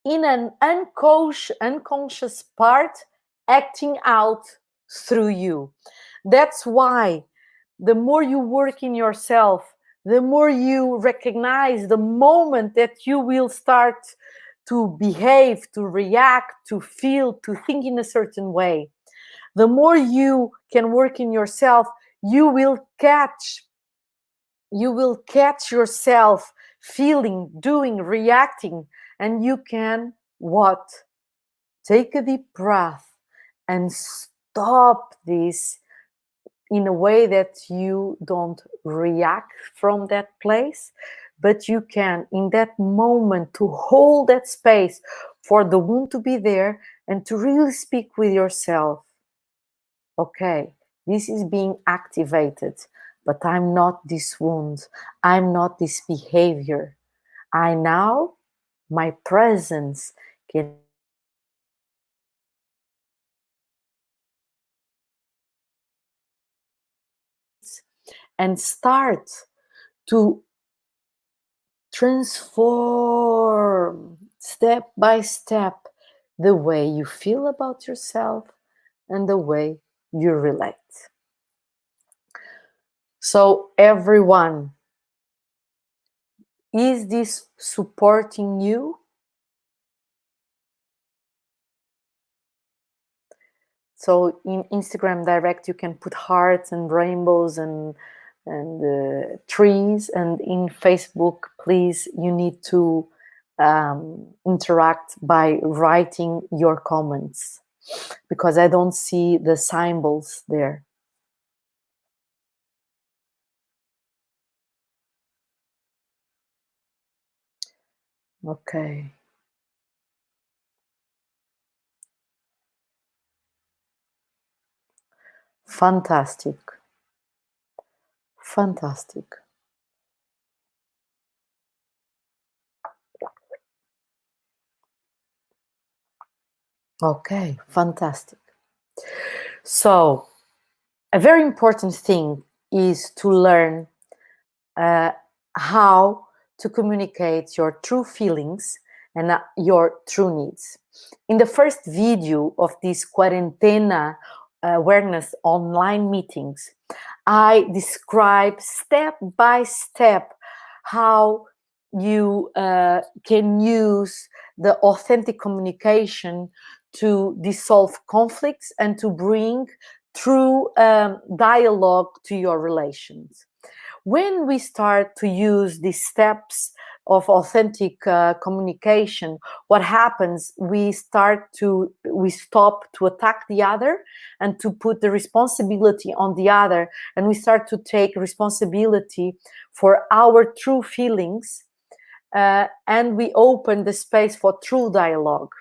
Speaker 1: in an unconscious part acting out through you. That's why the more you work in yourself, the more you recognize the moment that you will start to behave, to react, to feel, to think in a certain way. The more you can work in yourself, you will catch yourself feeling, doing, reacting, and you can what? Take a deep breath and stop this in a way that you don't react from that place, but you can, in that moment, to hold that space for the wound to be there and to really speak with yourself. Okay, this is being activated, but I'm not this wound. I'm not this behavior. My presence can and start to transform step by step the way you feel about yourself and the way you relate. So, everyone, is this supporting you? So, in Instagram Direct, you can put hearts and rainbows and trees, and in Facebook, please, you need to interact by writing your comments, because I don't see the symbols there. Okay. Fantastic. Fantastic. Okay, fantastic. So, a very important thing is to learn how to communicate your true feelings and your true needs. In the first video of this quarantena awareness online meetings, I describe step by step how you can use the authentic communication to dissolve conflicts and to bring true dialogue to your relations. When we start to use these steps of authentic communication, what happens? We stop to attack the other and to put the responsibility on the other, and we start to take responsibility for our true feelings, and we open the space for true dialogue.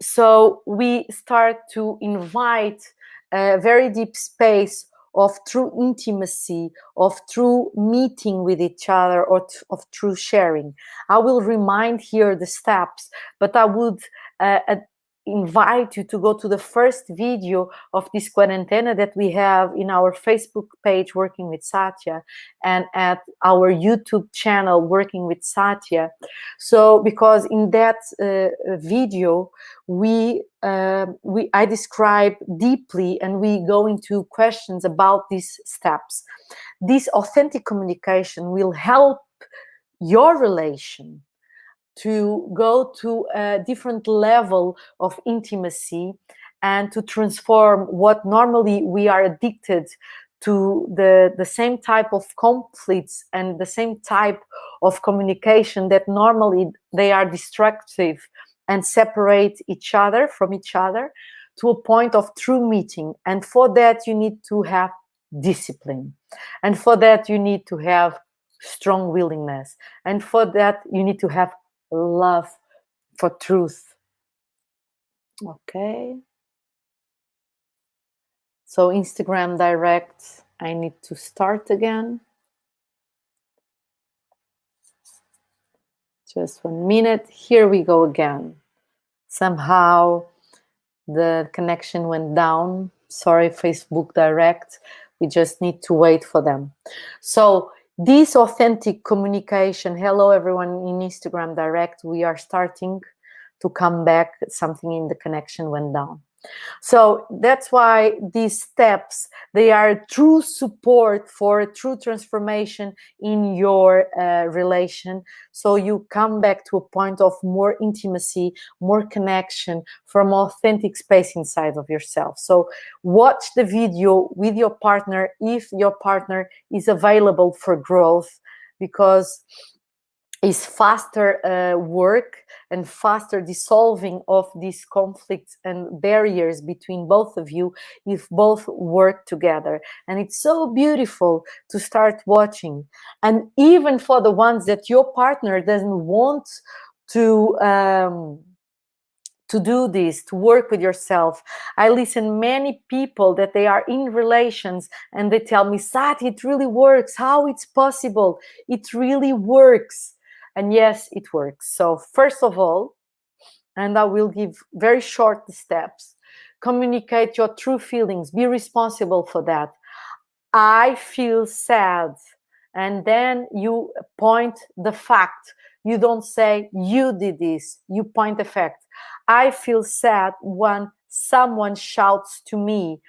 Speaker 1: So we start to invite a very deep space of true intimacy, of true meeting with each other, or of true sharing. I will remind here the steps, but I would invite you to go to the first video of this quarantena that we have in our Facebook page, Working with Satya, and at our YouTube channel, Working with Satya. So, because in that video, I describe deeply, and we go into questions about these steps. This authentic communication will help your relation to go to a different level of intimacy and to transform what normally we are addicted to, the same type of conflicts and the same type of communication that normally they are destructive and separate each other from each other to a point of true meeting. And for that, you need to have discipline. And for that, you need to have strong willingness. And for that, you need to have love for truth. Okay. So Instagram Direct, I need to start again. Just 1 minute. Here we go again. Somehow the connection went down. Sorry, Facebook Direct. We just need to wait for them. So this authentic communication. Hello, everyone in Instagram Direct. We are starting to come back. Something in the connection went down. So that's why these steps, they are true support for true transformation in your relation. So you come back to a point of more intimacy, more connection from authentic space inside of yourself. So watch the video with your partner if your partner is available for growth, because is faster work and faster dissolving of these conflicts and barriers between both of you if both work together. And it's so beautiful to start watching. And even for the ones that your partner doesn't want to do this, to work with yourself. I listen many people that they are in relations and they tell me, Satya, it really works. How it's possible? It really works. And yes, it works. So first of all, and I will give very short steps, communicate your true feelings. Be responsible for that. I feel sad. And then you point the fact. You don't say, you did this. You point the fact. I feel sad when someone shouts to me,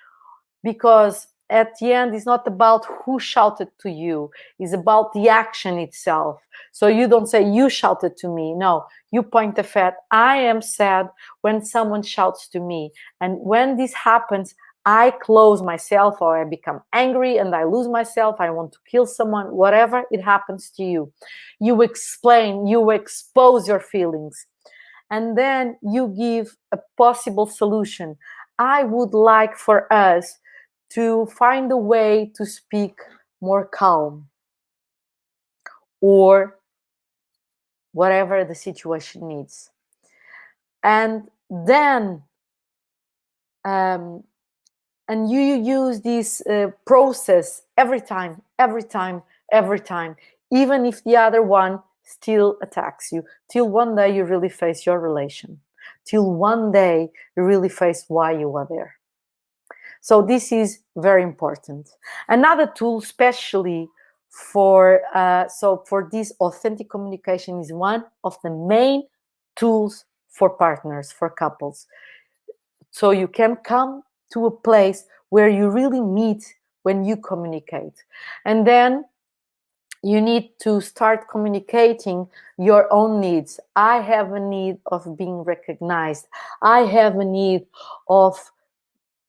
Speaker 1: because at the end, it's not about who shouted to you. It's about the action itself. So you don't say, you shouted to me. No, you point the fact. I am sad when someone shouts to me. And when this happens, I close myself, or I become angry and I lose myself. I want to kill someone, whatever it happens to you. You explain, you expose your feelings. And then you give a possible solution. I would like for us to find a way to speak more calm, or whatever the situation needs. And then and you use this process every time, even if the other one still attacks you, till one day you really face your relation, till one day you really face why you are there. So this is very important. Another tool, especially for this authentic communication, is one of the main tools for partners, for couples. So you can come to a place where you really meet when you communicate. And then you need to start communicating your own needs. I have a need of being recognized. I have a need of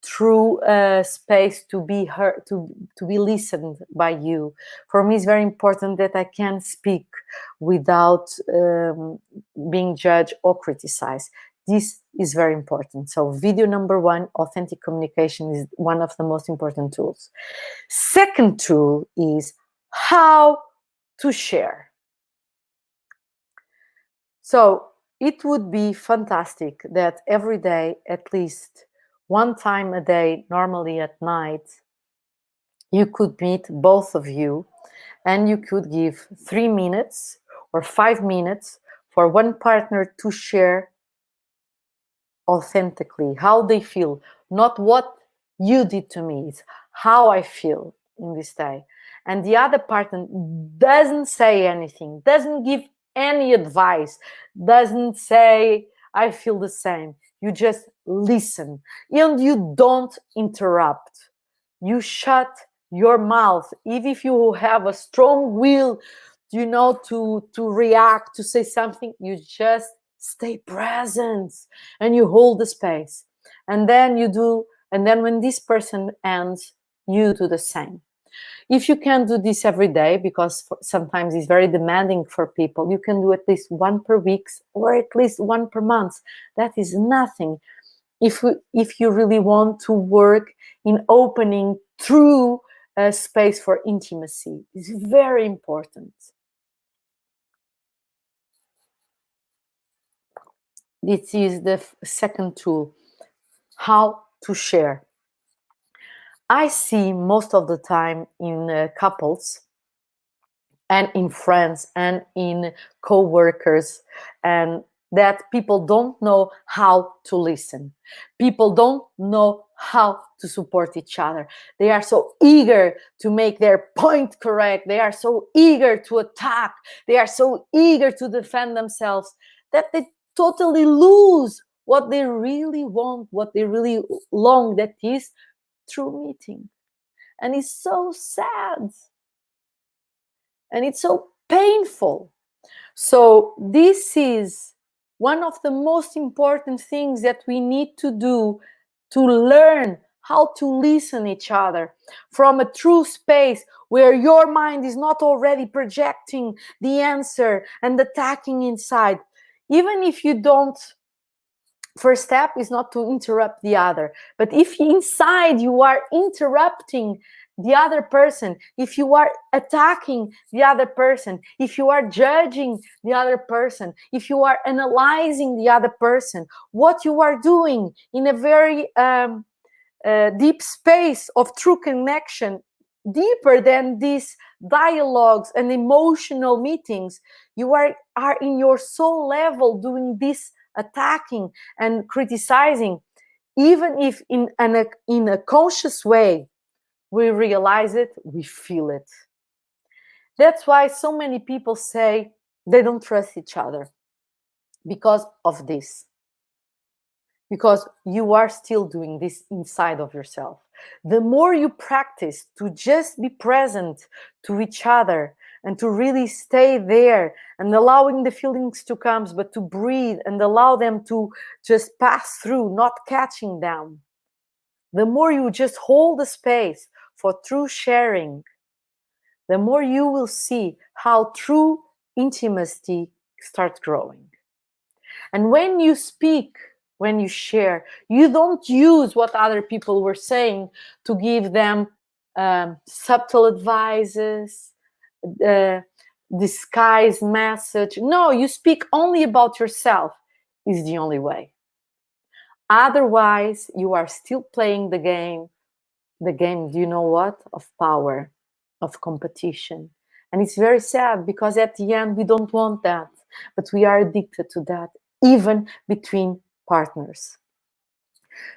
Speaker 1: true space to be heard, to be listened by you. For me, it's very important that I can speak without being judged or criticized. This is very important. So video number 1, authentic communication, is one of the most important tools. Second tool is how to share. So it would be fantastic that every day, at least one time a day, normally at night, you could meet both of you and you could give 3 minutes or 5 minutes for one partner to share authentically how they feel, not what you did to me, it's how I feel in this day. And the other partner doesn't say anything, doesn't give any advice, doesn't say, I feel the same. You just listen and you don't interrupt. You shut your mouth. Even if you have a strong will, to react, to say something, you just stay present and you hold the space. And then when this person ends, you do the same. If you can't do this every day, because sometimes it's very demanding for people, you can do at least one per week or at least one per month. That is nothing. If you really want to work in opening true space for intimacy, it's very important. This is the second tool, how to share. I see most of the time in couples and in friends and in co-workers, and that people don't know how to listen. People don't know how to support each other. They are so eager to make their point correct. They are so eager to attack. They are so eager to defend themselves that they totally lose what they really want, what they really long, that is true meeting. And it's so sad. And it's so painful. So this is one of the most important things that we need to do, to learn how to listen each other from a true space where your mind is not already projecting the answer and attacking inside. Even if you don't, first step is not to interrupt the other. But if inside you are interrupting the other person, if you are attacking the other person, if you are judging the other person, if you are analyzing the other person, what you are doing in a very deep space of true connection, deeper than these dialogues and emotional meetings, you are in your soul level doing this attacking and criticizing. Even if in a conscious way, we realize it, we feel it. That's why so many people say they don't trust each other, because of this. Because you are still doing this inside of yourself. The more you practice to just be present to each other and to really stay there and allowing the feelings to come, but to breathe and allow them to just pass through, not catching them. The more you just hold the space for true sharing, the more you will see how true intimacy starts growing. And when you speak, when you share, you don't use what other people were saying to give them subtle advices, disguised message. No, you speak only about yourself, is the only way. Otherwise, you are still playing the game, do you know what? Of power, of competition. And it's very sad, because at the end, we don't want that, but we are addicted to that, even between partners.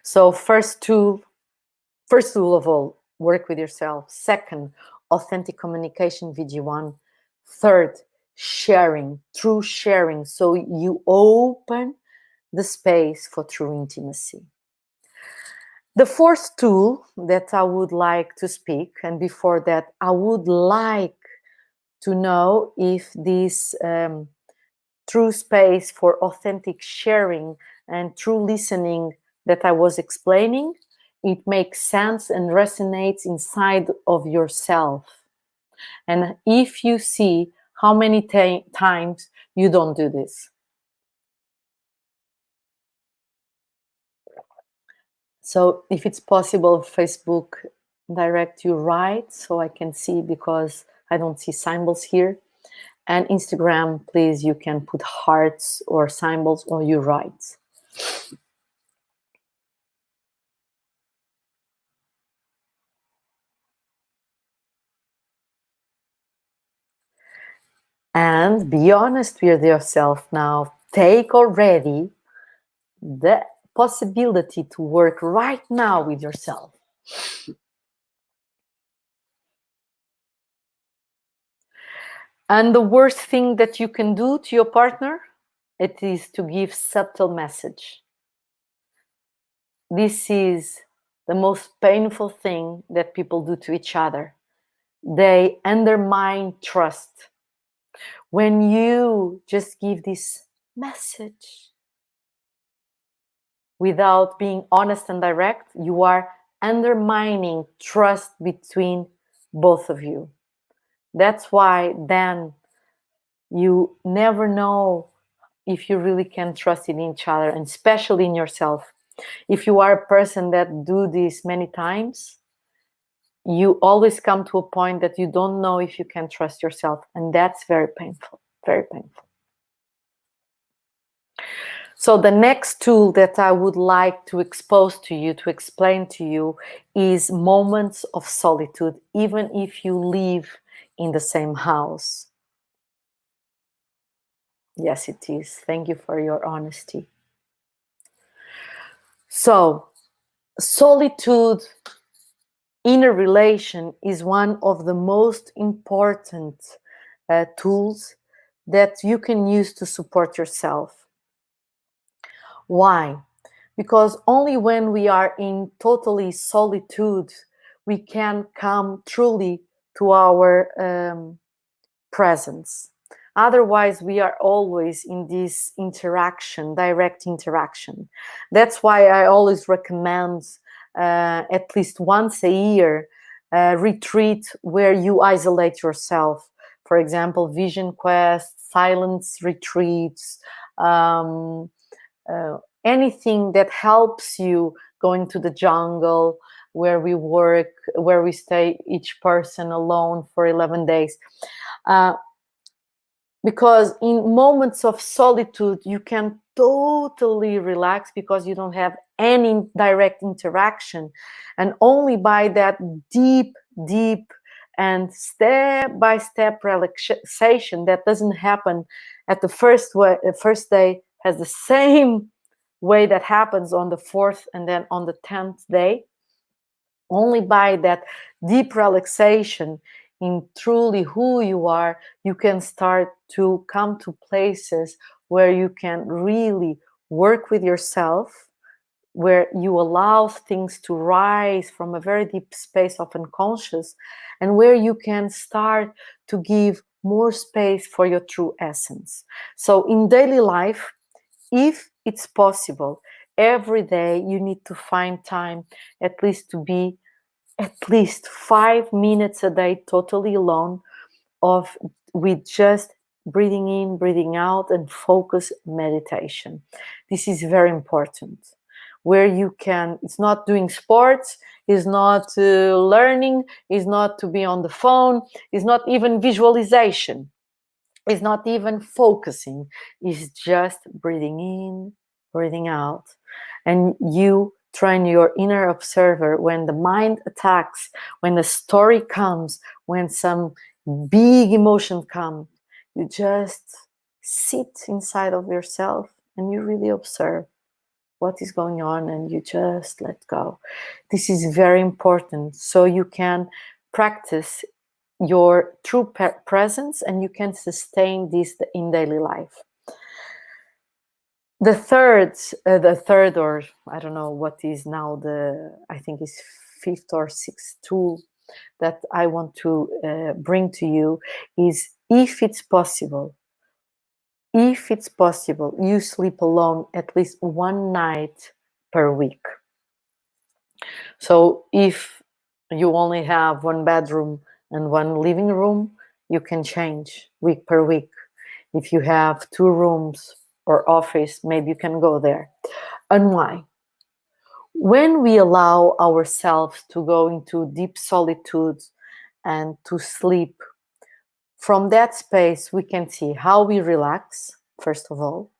Speaker 1: So first tool of all, work with yourself. Second, authentic communication, VG1. Third, sharing, true sharing. So you open the space for true intimacy. The fourth tool that I would like to speak, and before that, I would like to know if this true space for authentic sharing and true listening that I was explaining, it makes sense and resonates inside of yourself. And if you see how many times you don't do this. So if it's possible, Facebook, direct you right so I can see, because I don't see symbols here. And Instagram, please, you can put hearts or symbols, or you write. And be honest with yourself now. Take already the possibility to work right now with yourself. And the worst thing that you can do to your partner, it is to give subtle message. This is the most painful thing that people do to each other. They undermine trust. When you just give this message without being honest and direct, you are undermining trust between both of you. That's why then you never know if you really can trust in each other, and especially in yourself. If you are a person that do this many times, you always come to a point that you don't know if you can trust yourself, and that's very painful, very painful. So the next tool that I would like to expose to you, to explain to you, is moments of solitude, even if you live in the same house. Yes, it is. Thank you for your honesty. So, solitude in a relation is one of the most important tools that you can use to support yourself. Why? Because only when we are in totally solitude, we can come truly to our presence. Otherwise, we are always in this interaction, direct interaction. That's why I always recommend at least once a year retreat where you isolate yourself. For example, vision quest, silence retreats, um, anything that helps you go into the jungle where we work, where we stay each person alone for 11 days. Because in moments of solitude, you can totally relax because you don't have any direct interaction. And only by that deep, deep and step-by-step relaxation that doesn't happen at the first day, has the same way that happens on the 4th and then on the 10th day. Only by that deep relaxation in truly who you are, you can start to come to places where you can really work with yourself, where you allow things to rise from a very deep space of unconscious, and where you can start to give more space for your true essence. So in daily life, if it's possible, every day you need to find time at least to be at least 5 minutes a day totally alone, of with just breathing in, breathing out, and focus meditation. This is very important. Where you can, it's not doing sports, it's not learning, it's not to be on the phone, it's not even visualization, it's not even focusing, it's just breathing in, breathing out. And you train your inner observer. When the mind attacks, when the story comes, when some big emotion comes, you just sit inside of yourself and you really observe what is going on, and you just let go. This is very important, so you can practice your true presence and you can sustain this in daily life. The third, or I don't know what is now I think is 5th or 6th tool that I want to bring to you is, if it's possible, you sleep alone at least one night per week. So if you only have one bedroom and one living room, you can change week per week. If you have 2 rooms or office, maybe you can go there. And why? When we allow ourselves to go into deep solitude and to sleep, from that space we can see how we relax, first of all,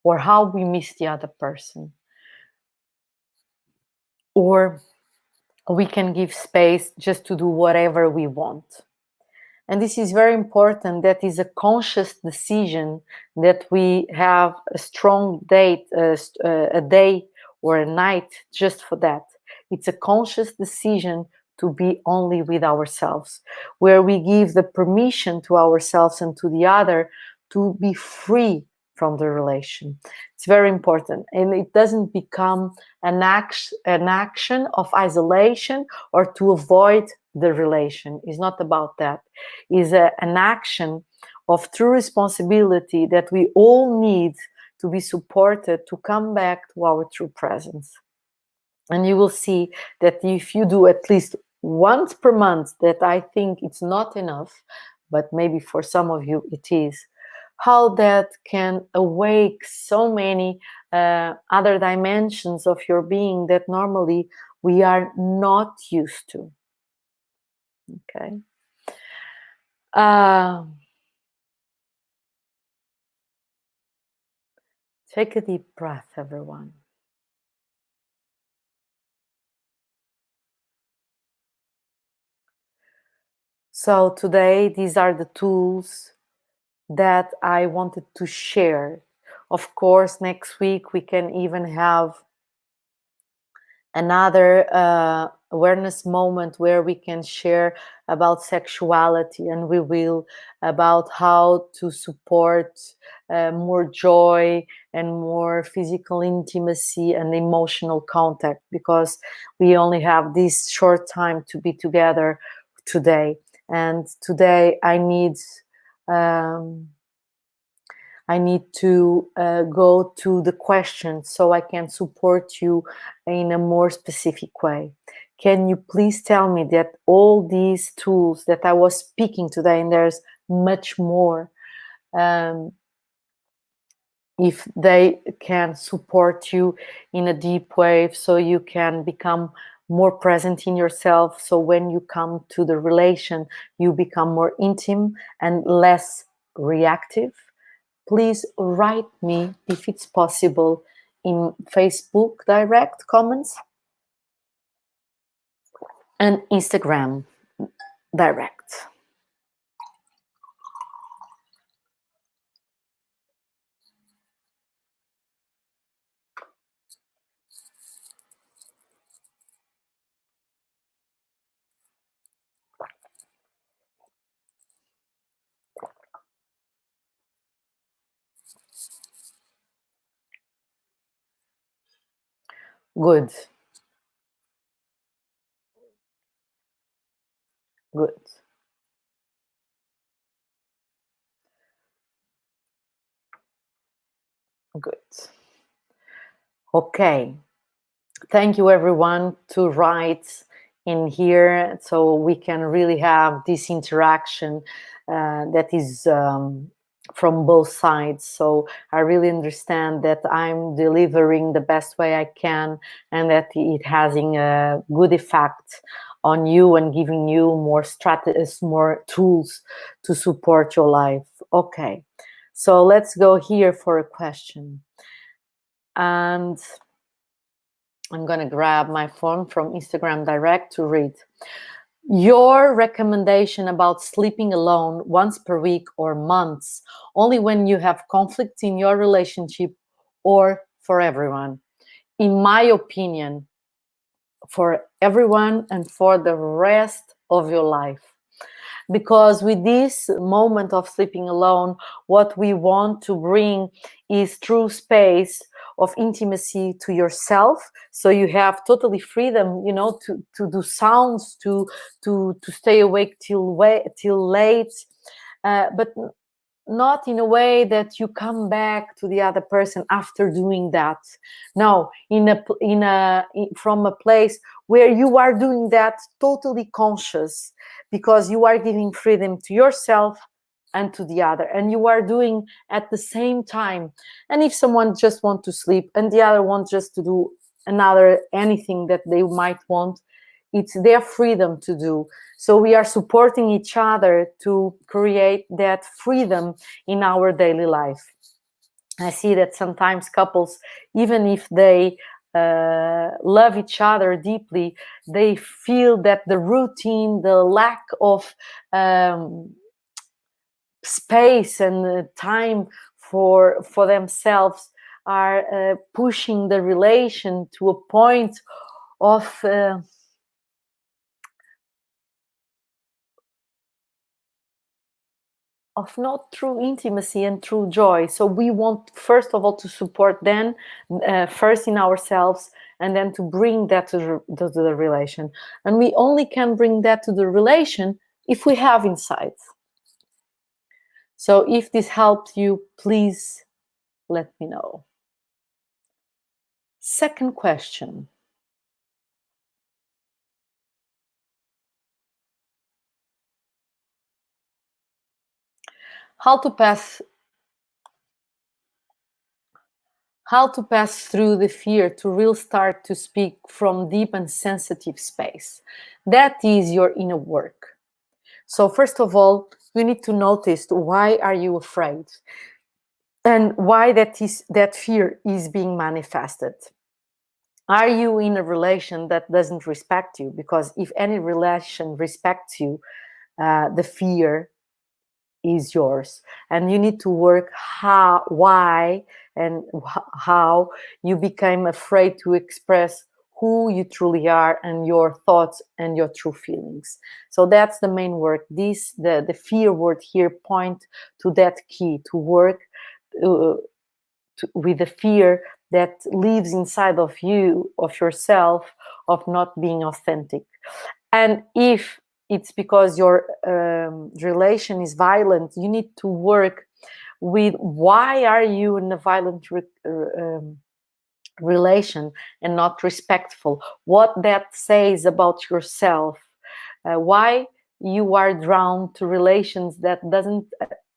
Speaker 1: or how we miss the other person. Or we can give space just to do whatever we want. And this is very important. That is a conscious decision, that we have a strong date, a day or a night just for that. It's a conscious decision to be only with ourselves, where we give the permission to ourselves and to the other to be free from the relation. It's very important. And it doesn't become an action of isolation or to avoid the relation. It's not about that. It's an action of true responsibility that we all need to be supported to come back to our true presence. And you will see that if you do at least once per month, that I think it's not enough, but maybe for some of you it is, how that can awake so many other dimensions of your being that normally we are not used to. Okay. Take a deep breath, everyone. So today, these are the tools that I wanted to share. Of course, next week we can even have another awareness moment where we can share about sexuality, and we will about how to support more joy and more physical intimacy and emotional contact, because we only have this short time to be together today. And today I need to go to the questions so I can support you in a more specific way. Can you please tell me that all these tools that I was speaking today, and there's much more, um, if they can support you in a deep way so you can become more present in yourself, so when you come to the relation, you become more intimate and less reactive? Please write me if it's possible in Facebook direct comments and Instagram direct. Good, good, good. Okay. Thank you, everyone, to write in here so we can really have this interaction that is from both sides. So I really understand that I'm delivering the best way I can, and that it having a good effect on you and giving you more strategies, more tools to support your life. Okay, so let's go here for a question. And I'm going to grab my phone from Instagram Direct to read. Your recommendation about sleeping alone once per week or months, only when you have conflicts in your relationship, or for everyone? In my opinion, for everyone and for the rest of your life. Because with this moment of sleeping alone, what we want to bring is true space of intimacy to yourself, so you have totally freedom, you know, to do sounds, to stay awake till late, but not in a way that you come back to the other person after doing that. No, from a place where you are doing that totally conscious, because you are giving freedom to yourself and to the other, and you are doing at the same time. And if someone just wants to sleep and the other wants just to do another anything that they might want, it's their freedom to do. So we are supporting each other to create that freedom in our daily life. I see that sometimes couples, even if they love each other deeply, they feel that the routine, the lack of space and time for themselves are pushing the relation to a point of not true intimacy and true joy. So we want, first of all, to support them first in ourselves, and then to bring that to the relation. And we only can bring that to the relation if we have insights. So if this helped you, please let me know. Second question. how to pass through the fear to really start to speak from deep and sensitive space. That is your inner work. So first of all, you need to notice, why are you afraid, and why that fear is being manifested. Are you in a relation that doesn't respect you? Because if any relation respects you, the fear is yours, and you need to work why and how you became afraid to express who you truly are and your thoughts and your true feelings. So that's the main work. The fear word here point to that key to work uh, with the fear that lives inside of you, of yourself, of not being authentic. And if it's because your relation is violent, you need to work with why are you in a violent relation and not respectful, what that says about yourself, why you are drawn to relations that doesn't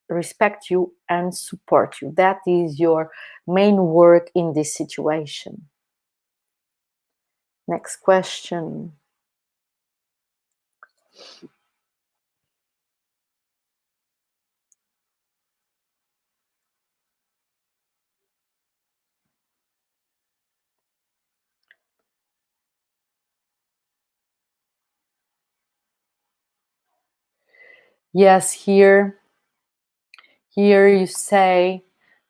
Speaker 1: respect you and support you. That is your main work in this situation. Next question. Yes, here you say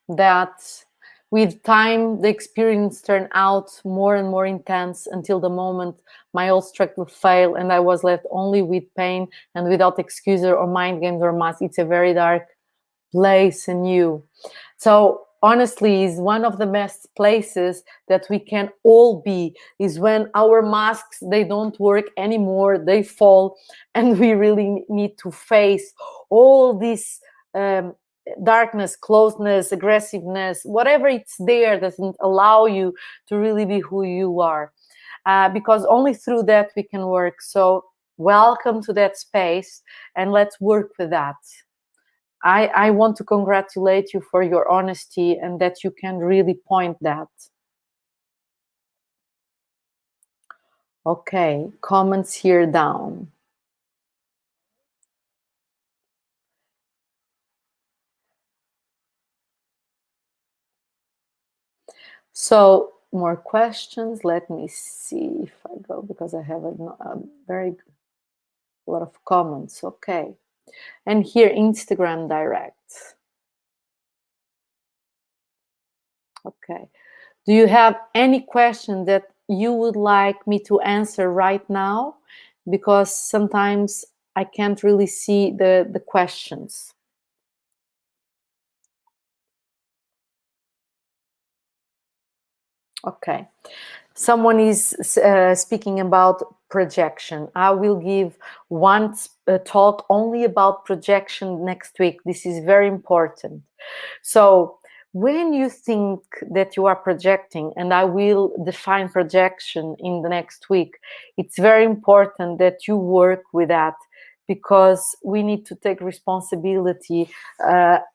Speaker 1: that with time the experience turned out more and more intense until the moment my old struggle failed and I was left only with pain and without excuse or mind games or masks. It's a very dark place in you. So honestly, is one of the best places that we can all be, is when our masks, they don't work anymore, they fall, and we really need to face all this um, darkness, closeness, aggressiveness, whatever it's there doesn't allow you to really be who you are, because only through that we can work. So welcome to that space, and let's work with that. I want to congratulate you for your honesty and that you can really point that. Okay, comments here down. So more questions. Let me see if I go, because I have a very lot of comments. Okay, and here Instagram direct. Okay, do you have any question that you would like me to answer right now? Because sometimes I can't really see the questions. Okay. Someone is speaking about projection. I will give one talk only about projection next week. This is very important. So when you think that you are projecting, and I will define projection in the next week, it's very important that you work with that, because we need to take responsibility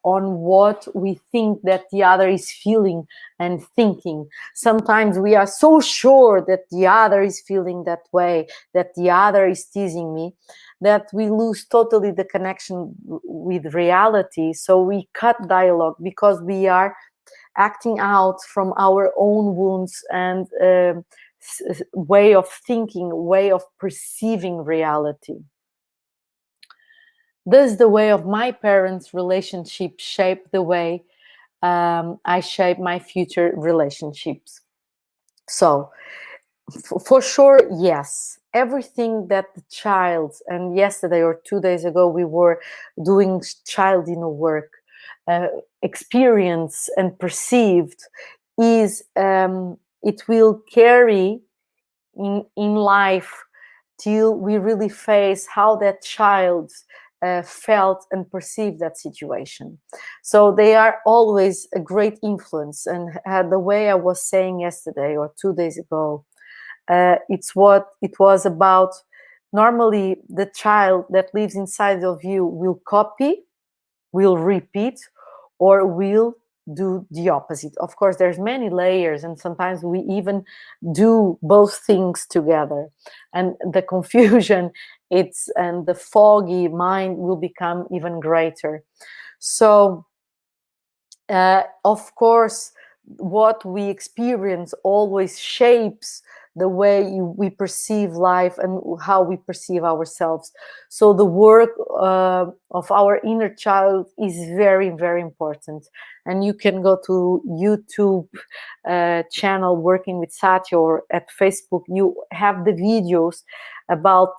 Speaker 1: on what we think that the other is feeling and thinking. Sometimes we are so sure that the other is feeling that way, that the other is teasing me, that we lose totally the connection with reality. So we cut dialogue because we are acting out from our own wounds and way of thinking, way of perceiving reality. Does the way of my parents' relationship shape the way I shape my future relationships? So, for sure, yes. Everything that the child, and yesterday or 2 days ago, we were doing child inner work, experience and perceived, is it will carry in life till we really face how that child felt and perceived that situation. So they are always a great influence. And the way I was saying yesterday or 2 days ago, it's what it was about. Normally, the child that lives inside of you will copy, we'll repeat, or we'll do the opposite. Of course, there's many layers, and sometimes we even do both things together, and the confusion and the foggy mind will become even greater. So of course, what we experience always shapes the way we perceive life and how we perceive ourselves. So the work of our inner child is very, very important. And you can go to YouTube channel Working with Satya, or at Facebook. You have the videos about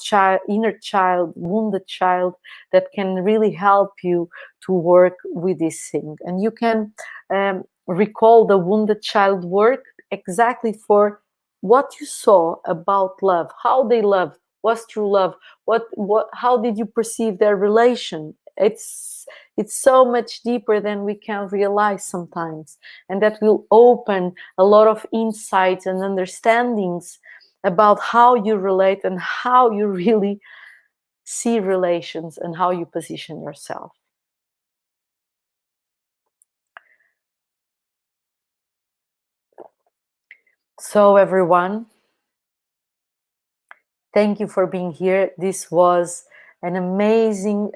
Speaker 1: inner child, wounded child, that can really help you to work with this thing. And you can recall the wounded child work exactly for what you saw about love, how they love, what's true love, how did you perceive their relation. It's so much deeper than we can realize sometimes, and that will open a lot of insights and understandings about how you relate and how you really see relations and how you position yourself. So everyone, thank you for being here. This was an amazing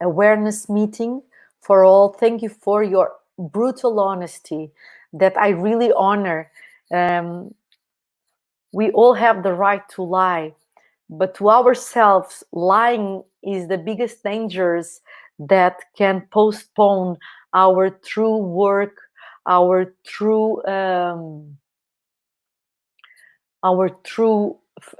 Speaker 1: awareness meeting for all. Thank you for your brutal honesty that I really honor. We all have the right to lie, but to ourselves, lying is the biggest dangers that can postpone our true work, our true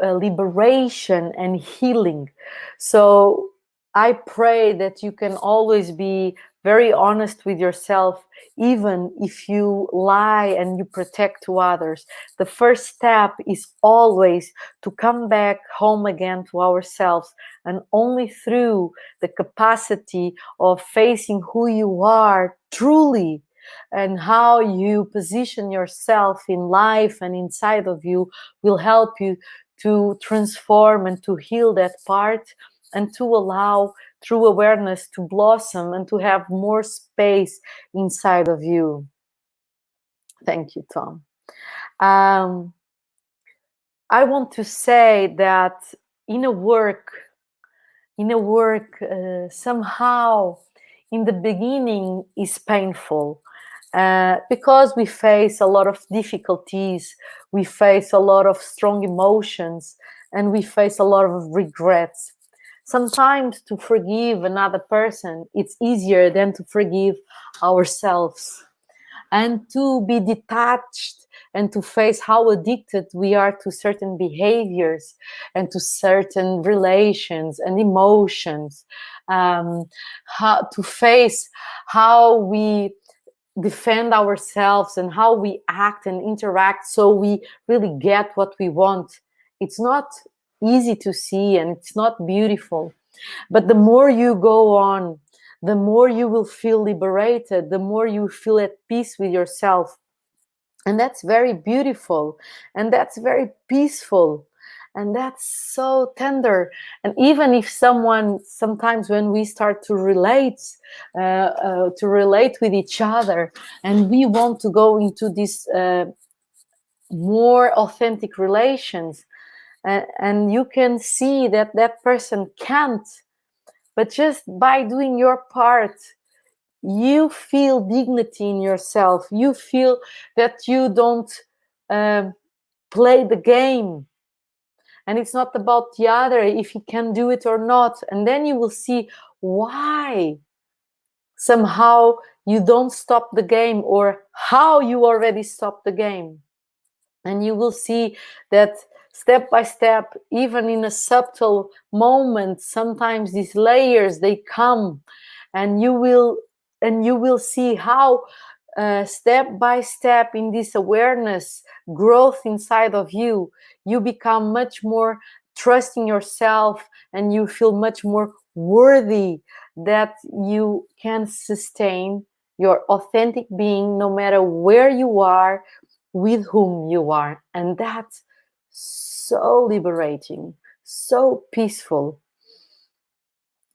Speaker 1: liberation and healing. So I pray that you can always be very honest with yourself, even if you lie and you protect to others. The first step is always to come back home again to ourselves, and only through the capacity of facing who you are truly and how you position yourself in life and inside of you will help you to transform and to heal that part, and to allow true awareness to blossom and to have more space inside of you. Thank you, Tom. I want to say that in a work, somehow in the beginning is painful, because we face a lot of difficulties, we face a lot of strong emotions, and we face a lot of regrets. Sometimes to forgive another person, it's easier than to forgive ourselves, and to be detached and to face how addicted we are to certain behaviors and to certain relations and emotions, how to face how we defend ourselves and how we act and interact so we really get what we want. It's not easy to see, and it's not beautiful. But the more you go on, the more you will feel liberated, the more you feel at peace with yourself. And that's very beautiful, and that's very peaceful, and that's so tender. And even if someone, sometimes when we start to relate with each other, and we want to go into this more authentic relations, and you can see that that person can't, but just by doing your part, you feel dignity in yourself. You feel that you don't play the game. And it's not about the other, if he can do it or not. And then you will see why somehow you don't stop the game, or how you already stopped the game. And you will see that step by step, even in a subtle moment, sometimes these layers, they come, and you will see how step by step in this awareness growth inside of you, you become much more trusting yourself, and you feel much more worthy that you can sustain your authentic being no matter where you are, with whom you are. And that's so liberating, so peaceful.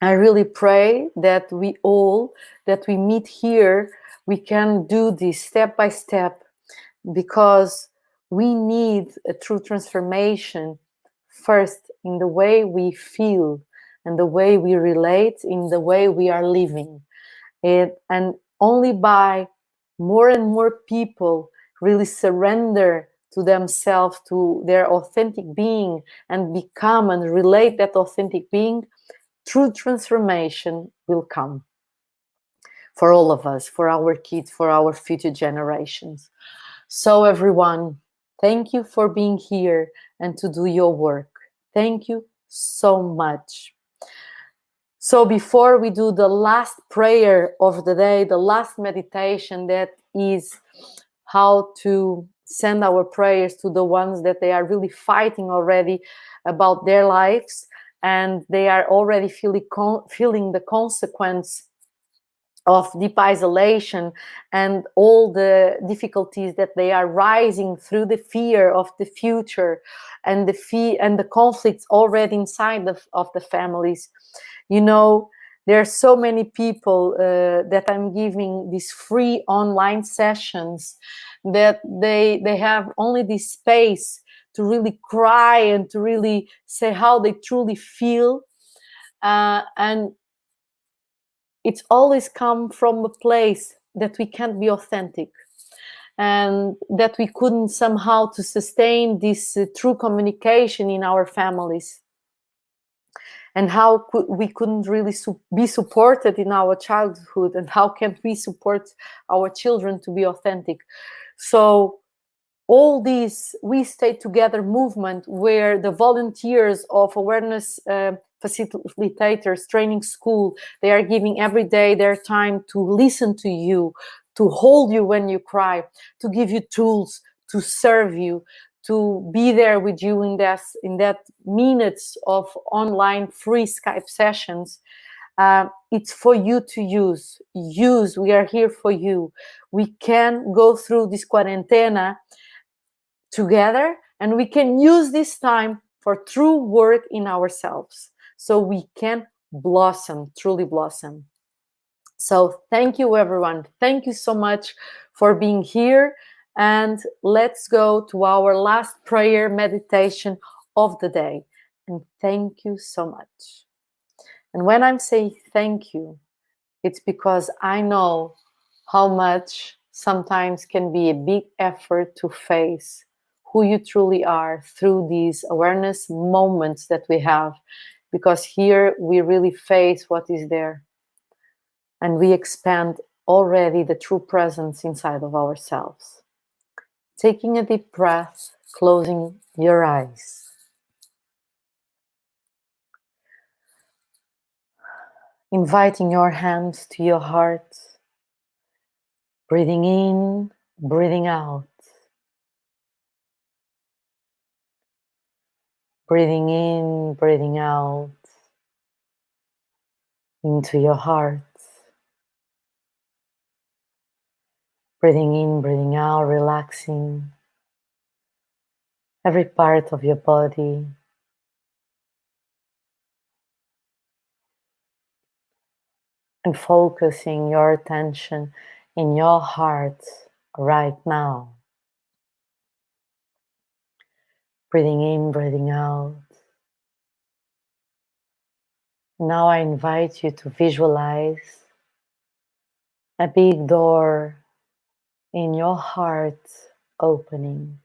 Speaker 1: I really pray that we all, that we meet here, we can do this step by step, because we need a true transformation first in the way we feel and the way we relate, in the way we are living. And only by more and more people really surrender to themselves, to their authentic being, and become and relate that authentic being, true transformation will come for all of us, for our kids, for our future generations. So everyone, thank you for being here and to do your work. Thank you so much. So before we do the last prayer of the day, the last meditation, that is how to send our prayers to the ones that they are really fighting already about their lives, and they are already feeling the consequence of deep isolation and all the difficulties that they are rising through the fear of the future, and the fear and the conflicts already inside of the families. You know, there are so many people that I'm giving these free online sessions, that they have only this space to really cry and to really say how they truly feel, and it's always come from a place that we can't be authentic, and that we couldn't somehow to sustain this true communication in our families, and how we couldn't really be supported in our childhood, and how can we support our children to be authentic. So all these We Stay Together movement, where the volunteers of awareness facilitators training school, they are giving every day their time to listen to you, to hold you when you cry, to give you tools, to serve you, to be there with you in that minutes of online free Skype sessions. It's for you to use. We are here for you. We can go through this quarantena together, and we can use this time for true work in ourselves, so we can blossom, truly blossom. So thank you, everyone. Thank you so much for being here, and let's go to our last prayer meditation of the day. And thank you so much. And when I'm saying thank you, it's because I know how much sometimes can be a big effort to face who you truly are through these awareness moments that we have, because here we really face what is there, and we expand already the true presence inside of ourselves. Taking a deep breath, closing your eyes. Inviting your hands to your heart. Breathing in, breathing out. Breathing in, breathing out into your heart. Breathing in, breathing out, relaxing every part of your body. And focusing your attention in your heart right now. Breathing in, breathing out. Now I invite you to visualize a big door in your heart opening.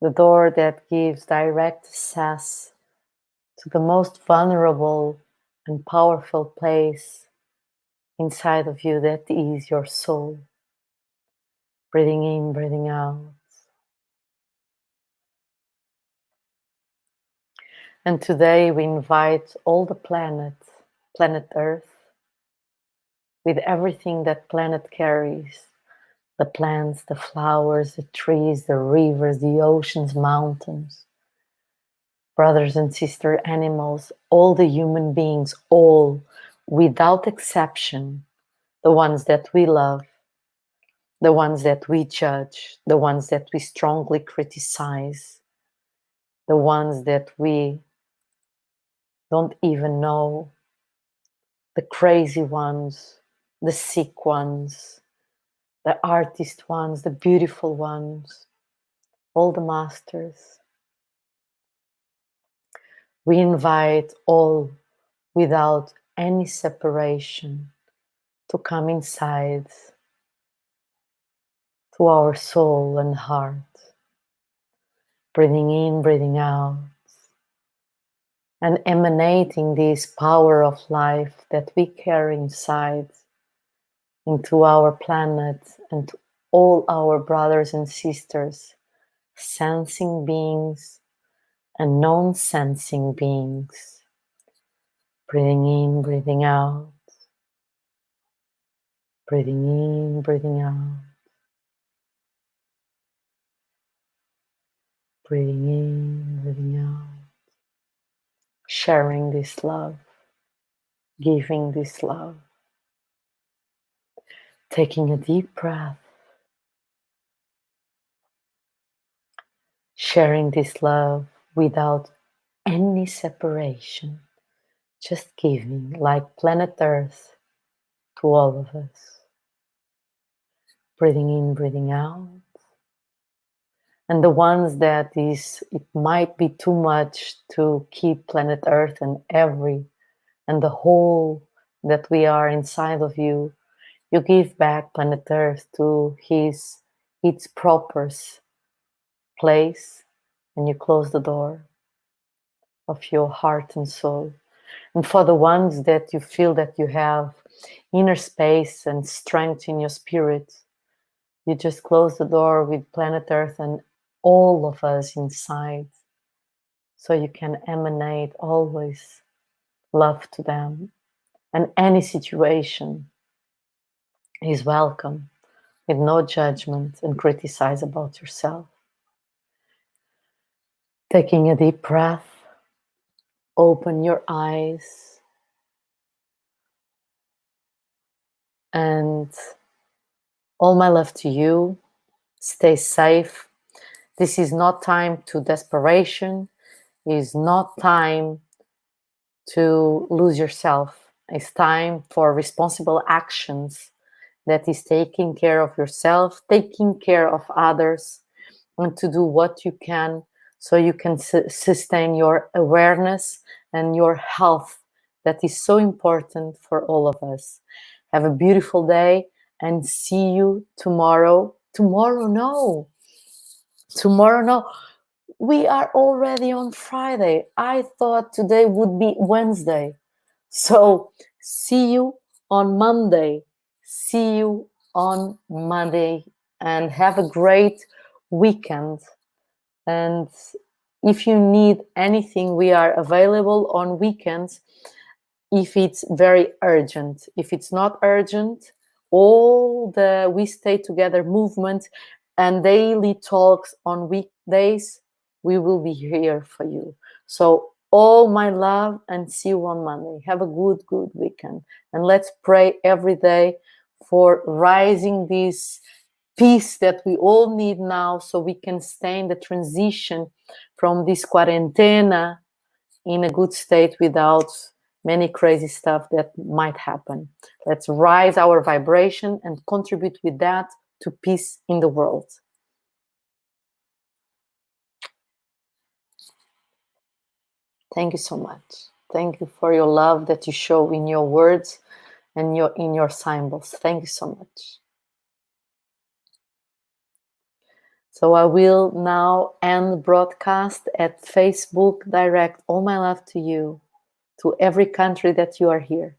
Speaker 1: The door that gives direct access to the most vulnerable and powerful place inside of you, that is your soul. Breathing in, breathing out. And today we invite all the planet Earth, with everything that planet carries, the plants, the flowers, the trees, the rivers, the oceans, mountains, brothers and sister animals, all the human beings, all, without exception, the ones that we love, the ones that we judge, the ones that we strongly criticize, the ones that we don't even know, the crazy ones, the sick ones, the artist ones, the beautiful ones, all the masters. We invite all without any separation to come inside to our soul and heart, breathing in, breathing out, and emanating this power of life that we carry inside into our planet and to all our brothers and sisters, sensing beings and non-sensing beings. Breathing in, breathing out, breathing in, breathing out, breathing in, breathing out, sharing this love, giving this love, taking a deep breath, sharing this love without any separation, just giving like planet Earth to all of us. Breathing in, breathing out. And the ones that it might be too much to keep planet Earth and the whole that we are inside of you, you give back planet Earth to its proper place, and you close the door of your heart and soul. And for the ones that you feel that you have inner space and strength in your spirit, you just close the door with planet Earth and all of us inside, so you can emanate always love to them. And any situation is welcome, with no judgment and criticize about yourself. Taking a deep breath, open your eyes, and all my love to you. Stay safe. This is not time to desperation. It is not time to lose yourself. It's time for responsible actions, that is taking care of yourself, taking care of others, and to do what you can so you can sustain your awareness and your health, that is so important for all of us. Have a beautiful day and see you tomorrow. Tomorrow, no. Tomorrow, no. We are already on Friday. I thought today would be Wednesday. So see you on Monday. See you on Monday, and have a great weekend. And if you need anything, we are available on weekends if it's very urgent. If it's not urgent, all the We Stay Together movement and daily talks on weekdays, we will be here for you. So all my love, and see you on Monday. Have a good weekend. And let's pray every day for rising this peace that we all need now, so we can stay in the transition from this quarantena in a good state without many crazy stuff that might happen. Let's rise our vibration and contribute with that to peace in the world. Thank you so much. Thank you for your love that you show in your words and in your symbols. Thank you so much. So I will now end broadcast at Facebook Direct. All my love to you, to every country that you are here.